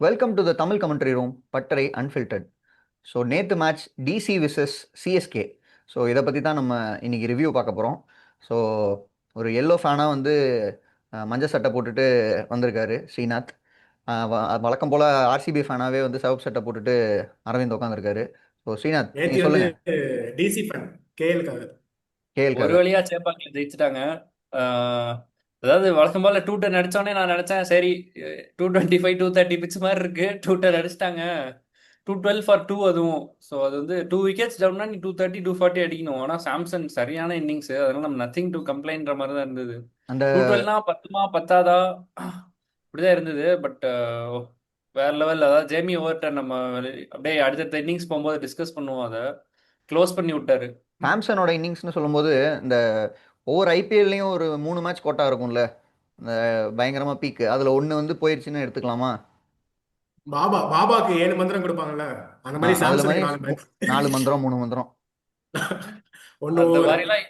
Welcome to the Tamil commentary room பட்டறை unfiltered. So நேற்று match DC versus CSK. So இதை பற்றி தான் நம்ம இன்னைக்கு ரிவ்யூ பார்க்க போகிறோம். ஸோ ஒரு எல்லோ ஃபேனாக வந்து மஞ்சள் சட்டை போட்டுட்டு வந்திருக்காரு ஸ்ரீநாத். வழக்கம் போல் ஆர்சிபி ஃபேனாகவே வந்து சிவப்பு சட்டை போட்டுட்டு அரவிந்த் உட்காந்துருக்காரு. ஸோ ஸ்ரீநாத் நேத்தி நீங்கள் வந்து சொல்லுங்கள். டிசி ஃபேன் கேஎல்காக. கேஎல்காக. ஒரு வழியா சேப்பாக்கில் ஜெயிச்சுட்டாங்க. ஆஹ் அதாவது வழக்கம் போல 210 அடிச்சோடனே நான் நினைச்சேன் சரி 225 230 பிச் மாதிரி இருக்கு. 210 அடிச்சிட்டாங்க. 212 for 2 அதுவும். ஸோ அது வந்து 2 wickets டவுன்னா நீ 230 240 அடிக்கணும். ஆனால் சாம்சன் சரியான இன்னிங்ஸ், அதனால நம்ம நத்திங் டு கம்ப்ளைண்ட்ற மாதிரி தான் இருந்தது. அந்த 212னா பத்துமா பத்தாதா இப்படிதான் இருந்தது. பட் வேற லெவல். அதாவது ஜேமி ஓவர்டன் நம்ம அப்படியே அடுத்தடுத்த இன்னிங்ஸ் போகும்போது டிஸ்கஸ் பண்ணுவோம். அதை க்ளோஸ் பண்ணி விட்டாரு. சாம்சனோட இன்னிங்ஸ்னு சொல்லும்போது இந்த ஒவ்வொரு ஐபிஎல்லையும் ஒரு 3 மேட்ச் கோட்டா இருக்கும்ல, இந்த பயங்கரமாக பீக்கு அதில் ஒன்று வந்து போயிடுச்சுன்னு எடுத்துக்கலாமா? பாபாக்கு 7 மந்திரம் கொடுப்பாங்கல்ல, அந்த மாதிரி அதில் மாதிரி சாம்சனுக்கு 4 மந்திரம். 4 மந்திரம் 3 மந்திரம். ஒன்னு அந்த ஓவர். மாதிரிலாம்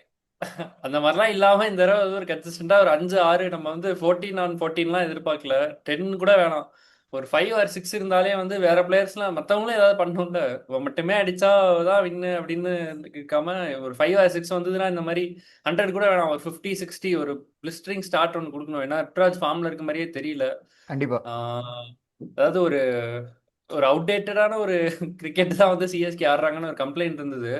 அந்த மாதிரிலாம் இல்லாம இந்த தடவை வந்து ஒரு கன்சிஸ்டண்டா ஒரு 5 6 நம்ம வந்து 14 on 14லாம் எதிர்பார்க்கல. 10 கூட வேணாம். ஒரு 5 or 6 இருந்தாலே வந்து வேற பிளேயர்ஸ்லாம் மற்றவங்களும் ஏதாவது பண்ணணும்ல. இவன் மட்டுமே அடிச்சா தான் வின்னு அப்படின்னு இருக்காம ஒரு 5 or 6 வந்ததுன்னா இந்த மாதிரி 100 கூட வேணாம். ஒரு 50 60 ஒரு பிளிஸ்டரிங் ஸ்டார்ட் ஒன்று கொடுக்கணும். ஏன்னா ருத்ராஜ் ஃபார்ம்ல இருக்க மாதிரியே தெரியல. கண்டிப்பா. ஆஹ் அதாவது ஒரு ஒரு அவுடேட்டடான ஒரு கிரிக்கெட் தான் வந்து சிஎஸ்கே ஆடுறாங்கன்னு ஒரு கம்ப்ளைண்ட் இருந்தது.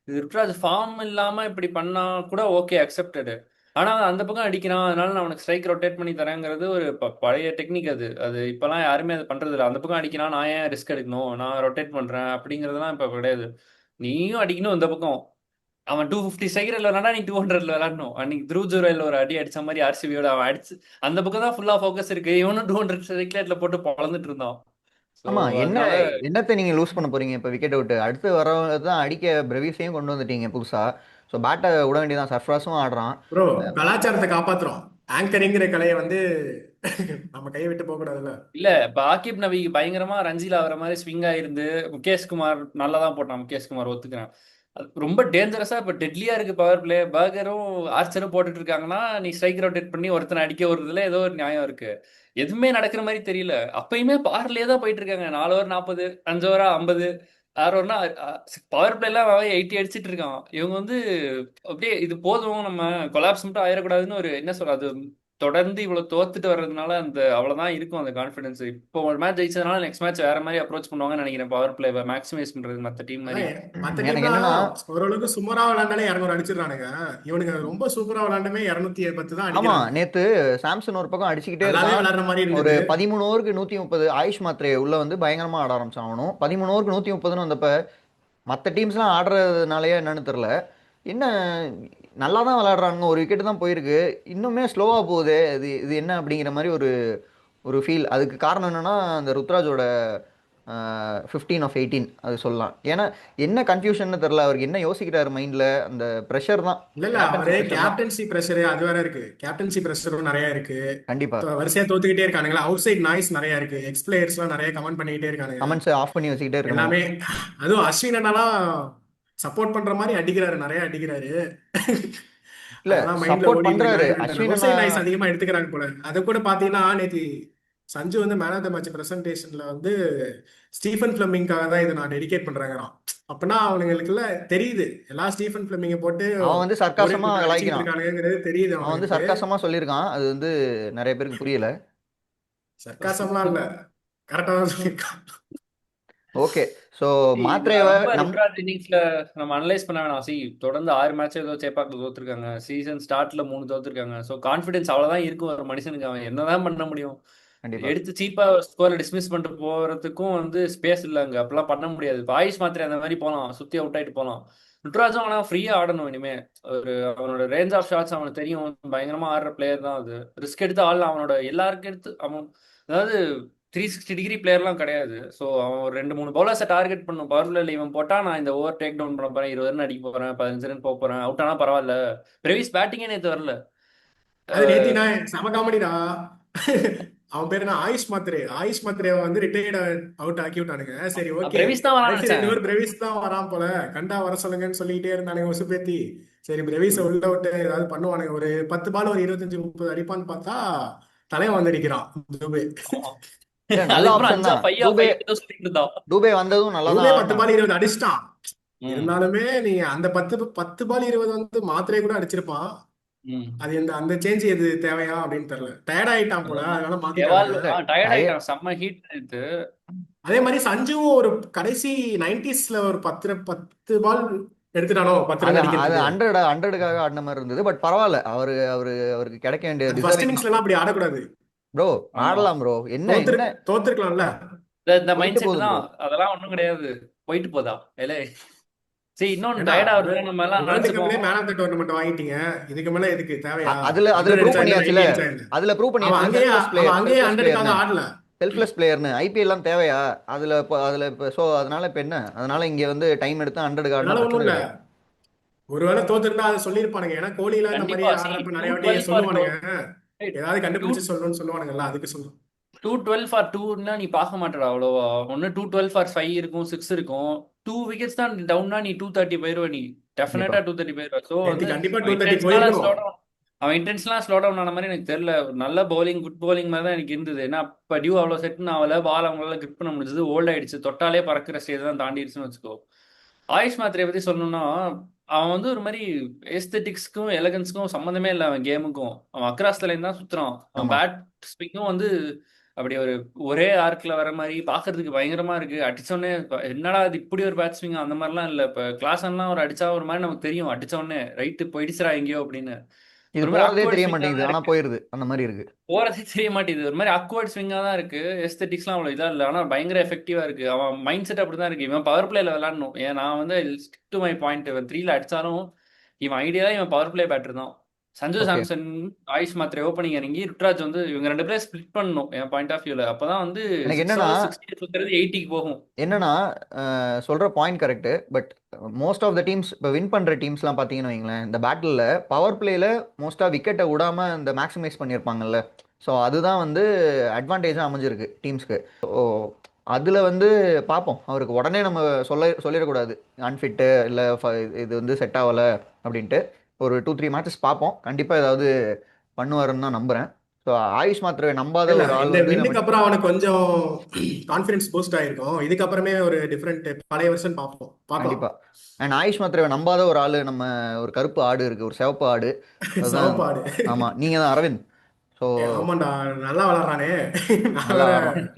இது ருத்ராஜ் ஃபார்ம் இல்லாம இப்படி பண்ணா கூட ஓகே, அக்செப்டடு. ஆனா அந்த பக்கம் அடிக்கிறான், அதனால நான் உனக்கு ஸ்ட்ரைக் ரொட்டேட் பண்ணி தரேங்கிறது ஒரு பழைய டெக்னிக். அது அது இப்பெல்லாம் யாருமே அது பண்றது இல்லை. அந்த பக்கம் அடிக்கிறான், நான் ஏன் ரிஸ்க் எடுக்கணும், நான் ரொட்டேட் பண்றேன் அப்படிங்கிறதுலாம் இப்ப கிடையாது. நீயும் அடிக்கணும் இந்த பக்கம். அவன் 250 ஸ்ட்ரைக்கர் விளையாடா, நீ 200 விளையாடணும். அன்னைக்கு த்ரூ ஜூரையில் ஒரு அடி அடிச்ச மாதிரி ஆர்சிபியோட அவன் அடிச்சு அந்த பக்கம் தான் ஃபுல்லா ஃபோக்கஸ் இருக்கு. இவனும் 200 ஸ்ட்ரைக்ல போட்டு பொழந்துட்டு இருந்தான். ஸோ ஆமா, என்ன அதனால என்னத்தை நீங்க லூஸ் பண்ண போறீங்க இப்போ விக்கெட் விட்டு? அடுத்து வரவங்க தான் அடிக்க பிரவீஸையும் கொண்டு வந்துட்டீங்க புதுசா. ஸோ பேட்டை விட வேண்டியதான். சர்ஃப்ராஸும் ஆடுறான். ப்ரோ, கலாச்சாரத்தை காப்பாத்துறோம். ஆங்கரிங்கிற கலையை வந்து நம்ம கையை விட்டு போக கூடாதுல்ல. இல்ல இப்ப ஆகிப் நபி பயங்கரமா ரஞ்சில ஆகிற மாதிரி ஸ்விங் ஆயிருந்து. முகேஷ்குமார் நல்லா தான் போட்டான். முகேஷ்குமார் ஒத்துக்கிறேன். அது ரொம்ப டேஞ்சரஸா இப்ப டெட்லியா இருக்கு பவர் பிளே. பர்கரும் ஆர்ச்சரும் போட்டுட்டு இருக்காங்கன்னா நீ ஸ்ட்ரைக் ரொட்டேட் பண்ணி ஒருத்தனை அடிக்க வருதுல ஏதோ ஒரு நியாயம் இருக்கு. எதுவுமே நடக்கிற மாதிரி தெரியல. அப்பயுமே பார்லயே தான் போயிட்டு இருக்காங்க. 4 ஓவர் 40, 5 ஓவரா 50, 6 ஓவர்னா பவர் பிளே எல்லாம் 80 அடிச்சிட்டு இருக்கான். இவங்க வந்து அப்படியே இது போதும், நம்ம கொலாப்ஸ் மட்டும் ஆயிடக்கூடாதுன்னு ஒரு என்ன சொல்றது, தொடர்ந்து இவ்வளவு தோத்துட்டு வர்றதுனால அந்த அவ்வளவுதான் இருக்கும் அந்த கான்ஃபிடன்ஸ். இப்போ ஒரு மேட்ச் ஜெயிச்சதுனால நெக்ஸ்ட் மேட்ச் வேற மாதிரி அப்ரோச் பண்ணுவாங்கன்னு நினைக்கிறேன். பவர் பிளே மேக்ஸிமைஸ் பண்றது மத்த டீம் மாதிரி. அதான் மத்த எனக்கு டீம்லாம் என்னன்னா, ஓரளவுக்கு சுமாரா விளையாண்டாலே 200 அடிச்சிடறானுங்க. இவனுங்க ரொம்ப சூப்பரா விளையாண்டுமே 210 தான் ஆமா, அடிக்கிறானுங்க. நேத்து சாம்சன் ஒரு பக்கம் அடிச்சுக்கிட்டே நல்லாவே இருக்கான். விளையாடுற மாதிரி ஒரு இருந்தது. 13 ஓவருக்கு 130 ஆயுஷ் மாத்திரை உள்ள வந்து பயங்கரமா ஆட ஆரம்பிச்சான். அவனும் 13 ஓவருக்கு 130ன்னு வந்தப்ப மற்ற டீம்ஸ்லாம் ஆடுறதுனாலயே என்னன்னு தெரியல. என்ன, நல்லா தான் விளையாடுறானுங்க. ஒரு விக்கெட் தான் போயிருக்கு. இன்னுமே ஸ்லோவாக போகுது. இது இது என்ன அப்படிங்கிற மாதிரி ஒரு ஒரு ஃபீல். அதுக்கு காரணம் என்னன்னா அந்த ருத்ராஜோட 15 of 18 அது சொல்லலாம். ஏன்னா என்ன கன்ஃபியூஷன்னு தெரில. அவருக்கு என்ன யோசிக்கிறாரு மைண்டில், அந்த ப்ரெஷர் தான். இல்ல இல்ல, கேப்டன்சி அவரே பிரஷர் தான். கேப்டன்சி பிரஷர் அது வேற இருக்கு. கேப்டன்சி பிரஷரும் நிறைய இருக்கு. கண்டிப்பாக. வரிசையா தோத்துக்கிட்டே இருக்கானுங்களா. அவுட் சைட் நாய்ஸ் நிறைய இருக்கு. எக்ஸ் பிளேயர்ஸ் எல்லாம் நிறைய கமெண்ட் பண்ணிக்கிட்டே இருக்கானுங்க. கமெண்ட்ஸை ஆஃப் பண்ணி வச்சுக்கிட்டே இருக்கணும். எல்லாமே அதுவும் அஸ்வின் அண்ணாலாம் சப்போர்ட் பண்ற மாதிரி அடிக்கிறாரு, நிறைய அடிக்கிறாரு. இல்லை, அதெல்லாம் மைண்ட்ல சப்போர்ட் ஓடிட்டு பண்ணுறாரு இருக்கான்னு அஸ்வின் அவுட் அண்ணா. சைட் நாய்ஸ் அதிகமா எடுத்துக்கிறாங்க போல. அதை கூட பாத்தீங்கன்னா நேத்தி சஞ்சு வந்து மேன் ஆஃப் த மேட்ச் பிரசன்டேஷன்ல வந்து ஸ்டீஃபன் பிளமிங்காக தான் இதை நான் டெடிகேட் பண்றேங்கிறான். அப்படின்னா அவனுங்களுக்குள்ள தெரியுது, எல்லா ஸ்டீஃபன் பிளமிங்கை போட்டு அவன் வந்து ஒரே சர்க்காசமாக போட்டு அடிச்சுக்கிட்டு விளாய்க்கிறான். இருக்கானுங்கிறது தெரியுது அவன் வந்து அவனுங்களுக்கு. சர்க்காசமாக சொல்லியிருக்கான். அது வந்து நிறைய பேருக்கு புரியல. சர்க்காசம்லாம் இல்ல, கரெக்டா தான் சொல்லியிருக்கான். ஓகே. ஸோ இதுல மாத்திரையை ரொம்ப நம் ருத்ராஜ் இன்னிங்ஸ்ல நம்ம அனலைஸ் பண்ண வேணாம். தொடர்ந்து 6 மேட்ச் ஏதோ சேப்பாக்கில் தோத்துருக்காங்க. சீசன் ஸ்டார்ட்ல 3 தோத்துருக்காங்க. ஸோ கான்ஃபிடன்ஸ் அவ்வளவுதான் இருக்கும் ஒரு மனுஷனுக்கு. அவன் என்னதான் பண்ண முடியும்? கண்டிப்பாக. எடுத்து சீப்பா ஸ்கோரை டிஸ்மிஸ் பண்ணிட்டு போறதுக்கும் வந்து ஸ்பேஸ் இல்லை அங்க. அப்பெல்லாம் பண்ண முடியாது. இப்போ ஆயுஷ் மாத்திரை அந்த மாதிரி போலாம், சுத்தி அவுட் ஆயிட்டு போலாம். ருத்ராஜும் ஆனா ஃப்ரீயா ஆடணும் இனிமே. ஒரு அவனோட ரேஞ்ச் ஆஃப் ஷாட்ஸ் அவனுக்கு தெரியும். பயங்கரமா ஆடுற பிளேயர் தான் அது. ரிஸ்க் எடுத்து ஆடலாம். அவனோட எல்லாருக்கும் எடுத்து அவன் அதாவது 360 டிகிரி பிளேயர்லாம் கிடையாது. ஸோ அவன் ஒரு 2 3 பவுலர்ஸை டார்கெட் பண்ணும். பவர் பிளேல இவன் போட்டா நான் இந்த ஓவர் டேக் டவுன் பண்ண போறேன், 20 ரன் அடிக்க போறேன், 15 ரன் போக போறேன், அவுட் ஆனா பரவாயில்ல. பிரவிஸ் பேட்டிங்கே நேற்று வரல. அது நேத்தி நான் செம காமெடிடா. அவன் பேரு என்ன, ஆயுஷ் மாத்திரே. ஆயுஷ் மாத்திரையை வந்து ரிட்டையர்ட் அவுட் ஆக்கி விட்டானுங்க. சரி ஓகே, பிரவிஸ் தான் வரான்னு கடைசி நினைச்சேன். 2 பேர் பிரவிஸ் தான் வரான் போல, கண்டா வர சொல்லுங்கன்னு சொல்லிக்கிட்டே இருந்தானுங்க உசுப்பேத்தி. சரி பிரவிஸை உள்ள விட்டு ஏதாவது பண்ணுவானுங்க, ஒரு 10 பால் ஒரு 25 30 அடிப்பான்னு பார்த்தா தலைவன் வந்து அடிக்கிறான் துபே. இல்ல நல்ல அதுக்கப்புறம் ஆப்ஷன் 5 தான். 5 டூபே 5 ஏதோ சொல்லிட்டு இருந்தான். டூபே வந்ததும் நல்லா தான் டூபே 10 ஆடினான். பால் 20 அடிச்சிட்டான். ம் இருந்தாலுமே நீங்க அந்த 10 பால் 20 வந்து மாத்திரை கூட அடிச்சிருப்பான். ம் அது அந்த சேஞ்ச் எது தேவையா அப்படின்னு தெரியல. டயர்ட் ஆயிட்டான் போல, அதான் அதனால மாத்திட்டானுங்க. எவால்வ் இல்ல டயர்ட் டய ஆயிட்டான், செம்ம ஹீட் இது. அதே மாதிரி சஞ்சுவும் ஒரு கடைசி 90ஸ்ல ஒரு 10 பால் எடுத்துட்டானோ 10 அது ரன் அது அடிக்கிறதுக்கு. 100க்காக ஆடின மாதிரி இருந்தது. பட் பரவாயில்ல, அவருக்கு கிடைக்க வேண்டிய அது ஃபர்ஸ்ட் டிசர்விங். இன்னிங்ஸ்ல எல்லாம் அப்படி ஆடக்கூடாது. ப்ரோ ஆமா, ஆடலாம் ப்ரோ. என்ன தோத்துரு என்ன தோத்துருக்கலாம்ல. இந்த மைண்ட் போயிட்டு செட் போகுது தான். ப்ரோ. அதெல்லாம் ஒண்ணும் கிடையாது. போயிட்டு போதா இல்ல. சரி, இன்னொன்னு ஏண்டா டயர்ட் ஆகுறதுக்கு நம்ம எல்லாம் வேர்ல்டு நினைச்சுப்போம். கப்லயே மேன் ஆஃப் த டோர்னமெண்ட் வாங்கிட்டீங்க, இதுக்கு மேல எதுக்கு தேவையா? அதுல 100 ப்ரூவ் அடிச்சா என்ன, பண்ணியாச்சுல. 90 அடிச்சா என்ன? அதுல ப்ரூவ் பண்ணியாச்சுல அவன் அங்கேயே செல்ஃப்லெஸ் 100க்காக பிளேயர்னு. ஆடல. செல்ஃப்லெஸ் பிளேயர்னு ஐபிஎல் எல்லாம் தேவையா? அதுல இப்போ ஸோ அதனால இப்போ என்ன, அதனால இங்க வந்து டைம் எடுத்து 100க்கு ஆடினா அதனால ஒண்ணும் பிரச்சனை இல்ல. கிடையாது. ஒருவேளை தோத்துருந்தா அதை சொல்லியிருப்பானுங்க. ஏன்னா கோலிலாம் இந்த மாதிரி கண்டிப்பா. சி ஆடுறப்ப டூ நிறைய வாட்டி டுவெல் ஃபார் சொல்லுவானுங்க, ஏதாவது டூ கண்டுபிடிச்சு சொல்லணும்னு சொல்லுவானுங்கல்ல, அதுக்கு சொல்லுவோம். 212 ஃபார் 2னா நீ பார்க்க மாட்டடா அவ்வளோவா. ஒன்று 212 ஃபார் 5 இருக்கும், 6 இருக்கும். 2 விக்கெட்ஸ் தான் டவுன்னா நீ 230 போயிருவ நீ. கண்டிப்பா டெஃபினட்டா 230 போயிருவ. ஸோ நேற்று வந்து கண்டிப்பா அவன் 230 இன்டென்ஷனலா ஸ்லோ போயிருக்கணும். டவுன் அவன் இன்டென்ஷனலா ஸ்லோ டவுன் ஆன மாதிரி எனக்கு தெரியல. நல்ல பவுலிங், குட் பவுலிங் மாதிரி தான் எனக்கு இருந்தது. ஏன்னா இப்போ டியூ அவ்வளோ செட்னு ஆகல, பால் அவங்களால கிரிப் பண்ண முடிஞ்சது, ஓல்ட் ஆயிடுச்சு, தொட்டாலே பறக்கிற ஸ்டேஜ் தான் தாண்டிடுச்சுன்னு வச்சுக்கோ. ஆயுஷ் மாத்திரையை பத்தி சொல்லணும்னா, அவன் வந்து ஒரு மாதிரி எஸ்தெட்டிக்ஸ்க்கும் எலகன்ஸ்க்கும் சம்மந்தமே இல்லை அவன் கேமுக்கும். அவன் அக்ராஸ் தலைன்னு தான் சுத்துறான். அவன் ஆமா. பேட் ஸ்பிங்கும் வந்து அப்படி ஒரே ஆர்க்ல வர மாதிரி பார்க்கிறதுக்கு பயங்கரமா இருக்கு. அடிச்சோடனே என்னடா இது இப்படி ஒரு பேட் ஸ்விங் அந்த மாதிரிலாம் இல்லை. இப்போ கிளாஸ்லாம் ஒரு அடிச்சா ஒரு மாதிரி நமக்கு தெரியும், அடிச்ச உடனே ரைட்டு போயிடுச்சுடா எங்கேயோ அப்படின்னு. இது ஒரு மாதிரி போறதே அக்வர்ட் தெரிய ஸ்விங்கா மாட்டேங்குது, தான் ஆனா இருக்கு. போயிருது அந்த மாதிரி இருக்கு. போறதே தெரிய மாட்டேங்குது. ஒரு மாதிரி அக்வர்ட் ஸ்விங்கா தான் இருக்கு. எஸ்தெட்டிக்ஸ்லாம் அவ்வளோ இதா இல்லை, ஆனா பயங்கர எஃபெக்டிவா இருக்கு. அவன் மைண்ட் செட் அப்படிதான் இருக்கு. இவன் பவர் பிளேல விளையாடணும். ஏன் நான் வந்து ஸ்டிக் டு மை பாயிண்ட். இவன் 3ல அடிச்சாலும் இவன் ஐடியா இவன் பவர் பிளே பேட்டர் தான். சஞ்சு ஓகே. சாம்சன், ஆயுஷ் மாத்திரை ஓப்பனிங் இறங்கி ருத்ராஜ் வந்து இவங்க 2 பேரும் ஸ்பிளிட் பண்ணணும் என் பாயிண்ட் ஆஃப் வியூல. அப்பதான் வந்து எனக்கு 6 என்னன்னா ஓவர்ஸ் 60 சுத்துறது 80க்கு போகும். என்னன்னா சொல்ற point correct. But most of the teams இப்போ வின் பண்ற டீம்ஸ்லாம் பார்த்தீங்கன்னு வைங்களேன், இந்த பேட்டில் பவர் பிளேல மோஸ்டா விக்கெட்டை விடாம இந்த மேக்ஸிமைஸ் பண்ணியிருப்பாங்கல்ல. ஸோ அதுதான் வந்து அட்வான்டேஜாக அமைஞ்சிருக்கு டீம்ஸ்க்கு. ஸோ அதில் வந்து பார்ப்போம். அவருக்கு உடனே நம்ம சொல்லிடக்கூடாது அன்ஃபிட்டு இல்லை இது வந்து செட் ஆகலை அப்படின்ட்டு. ஒரு 2-3 மேட்சஸ் பார்ப்போம். கண்டிப்பாக ஏதாவது பண்ணுவாருன்னு தான் நம்புகிறேன். ஸோ ஆயுஷ் மாத்திரை நம்பாத இல்ல ஒரு ஆள் இந்த வந்து நம்ம. வின்னுக்கு அப்புறம் அவனுக்கு கொஞ்சம் கான்ஃபிடன்ஸ் பூஸ்ட் ஆயிருக்கும். இதுக்கப்புறமே ஒரு டிஃப்ரெண்ட் பழைய வருஷன் பார்க்கலாம். கண்டிப்பா. அண்ட் ஆயுஷ் மாத்திரை நம்பாத ஒரு ஆளு, நம்ம ஒரு கருப்பு ஆடு இருக்கு, ஒரு சிவப்பு ஆடு. அதுதான். சவப்பாடு. ஆமா, நீங்க தான் அரவிந்த். ஸோ ஆமாண்டா, நல்லா விளாடுறானே. நான் நல்லா வேற ஆடுறான்.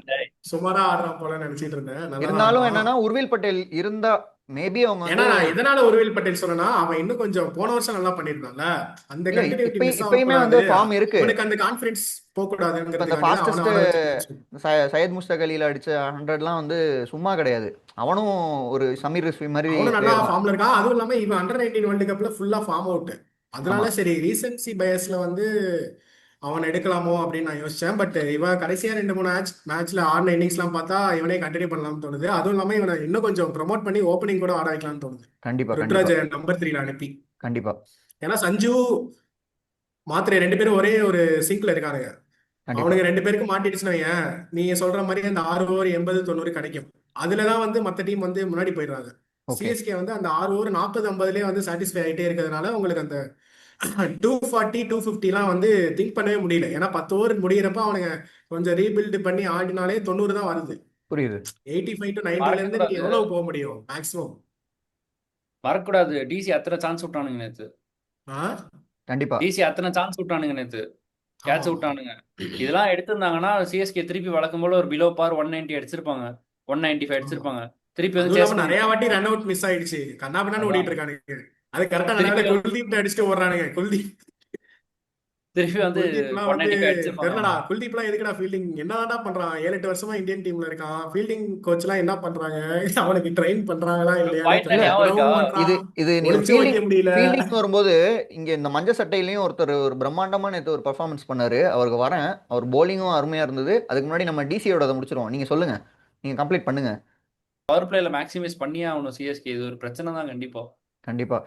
சுமாரா ஆடுறான் போல நினைச்சிட்டு இருந்தேன். நல்லா தான் இருந்தாலும் ஆடுறான். என்னன்னா உர்வில் பட்டேல் இருந்தா மேபி அவங்க ஏன்னா வந்து. நான் எதனால உருவில் பட்டேல் சொன்னேன்னா, அவன் இன்னும் கொஞ்சம் போன வருஷம் நல்லா பண்ணிருந்தான்ல, அந்த இல்ல கண்டினியூட்டி மிஸ் இப்பயுமே வந்து ஆகக்கூடாது, ஃபார்ம் இருக்கு. இவனுக்கு அந்த கான்பிடன்ஸ் போக இப்ப இந்த கூடாதுங்கிறதுக்காண்டி தான் அவனை ஃபாஸ்டஸ்ட் ஆட வச்சு. சையத் முஸ்தக் அலியில் அடிச்ச 100லாம் வந்து சும்மா கிடையாது. அவனும் ஒரு சமீர் ரிஸ்வி மாதிரி அவனும் நல்லா பிளேயர் தான். ஃபார்ம்ல இருக்கான். அதுவும் இல்லாம இவன் அண்டர் 19 வேர்ல்டு கப்ல ஃபுல்லா ஃபார்ம் அவுட். ஆமா. அதனால சரி ரீசன்சி பயஸ்ல வந்து அவன் எடுக்கலாமோ அப்படின்னு நான் யோசிச்சேன். பட் இவன் கடைசியா 2-3 மேட்ச்ல ஆடின இன்னிங்ஸ்லாம் பார்த்தா இவனே கண்டினியூ பண்ணலாம்னு தோணுது. அதுவும் இல்லாம இவனை இன்னும் கொஞ்சம் ப்ரொமோட் பண்ணி ஓப்பனிங் கூட ஆட வைக்கலாம்னு தோணுது, கண்டிப்பா கண்டிப்பா ருத்ராஜ் நம்பர் 3ல அனுப்பி. கண்டிப்பா ஏன்னா சஞ்சு மாத்திரை 2 பேரும் ஒரே ஒரு சிங்க்ல இருக்கானுங்க. கண்டிப்பா. அவனுக்கு 2 பேருக்கு மாட்டிடுச்சுன்னா ஏன் நீங்க சொல்ற மாதிரி அந்த 6 ஓவர் 80-90 கிடைக்கும். அதுலதான் வந்து மத்த டீம் வந்து முன்னாடி போயிடுறாங்க. ஓகே. சிஎஸ்கே வந்து அந்த 6 ஓவர் 40-50லயே வந்து சாட்டிஸ்ஃபை ஆயிட்டே இருக்கிறதுனால உங்களுக்கு அந்த 240-250 வந்து திங்க் பண்ணவே முடியல. ஏன்னா 10 ஓவர் முடியிறப்ப அவனுங்க கொஞ்சம் ரீபில்ட் பண்ணி ஆடினாலே 90 தான் வருது. புரியுது. 85-90ல இருந்து நீங்க மறக்கக்கூடாது எவ்வளவு போக முடியும் மேக்ஸிமம்? மறக்கக்கூடாது டிசி அத்தனை சான்ஸ் விட்டானுங்க நேத்து. கண்டிப்பா. டிசி அத்தனை சான்ஸ் விட்டானுங்க நேத்து. ஆமா கேட்ச் விட்டானுங்க. இதெல்லாம் எடுத்திருந்தாங்கன்னா சிஎஸ்கே திருப்பி வழக்கம் போல ஒரு பிலோ பார் 190 அடிச்சிருப்பாங்க, 195 ஆமா. அடிச்சிருப்பாங்க. திருப்பி வந்து அதுவும் சேஸ் இல்லாம நிறைய பண்ணிருப்பாங்க. வாட்டி ரன் அவுட் மிஸ் ஆயிடுச்சு. கண்ணாபின்னு அதான் ஓடிட்டு இருக்கானுங்க. அது கரெக்டா திருப்பி நல்ல குல்தீப் அடிச்சுட்டு ஓடுறானுங்க. திருப்பி வந்து குல்தீப்லாம் வந்து 195 அடிச்சிருப்பாங்க. தெரியலடா. ஆமா, குல்தீப்லாம் எதுக்குடா ஃபீல்டிங் என்னடா பண்றான்? 7-8 வருஷமா இந்தியன் டீம்ல இருக்கான். ஃபீல்டிங் கோச் எல்லாம் என்ன பண்றாங்க? அவனுக்கு ட்ரெயின் பண்றாங்களா இல்லையானே பாயிண்ட்ல தெரியல. இல்ல ஞாபகம் இருக்கா? விடவும் இது மாட்டான், இது நீ ஒரு ஒளிச்சும் வைக்க முடியல. ஃபீல்டிங் வரும்போது இங்க இந்த மஞ்ச சட்டையிலையும் ஒருத்தர் ஒரு பிரம்மாண்டமா நேற்று ஒரு பெர்ஃபார்மன்ஸ் பண்ணாரு. அவருக்கு வரேன். அவர் போலிங்கும் அருமையா இருந்தது. அதுக்கு முன்னாடி நம்ம டிசியோட அதை முடிச்சிருவோம். நீங்க சொல்லுங்க, நீங்க கம்ப்ளீட் பண்ணுங்க. பவர் பிளேல மேக்ஸிமைஸ் பண்ணியே ஆகணும் சிஎஸ்கே. இது ஒரு பிரச்சனை தான் கண்டிப்பா. கண்டிப்பா.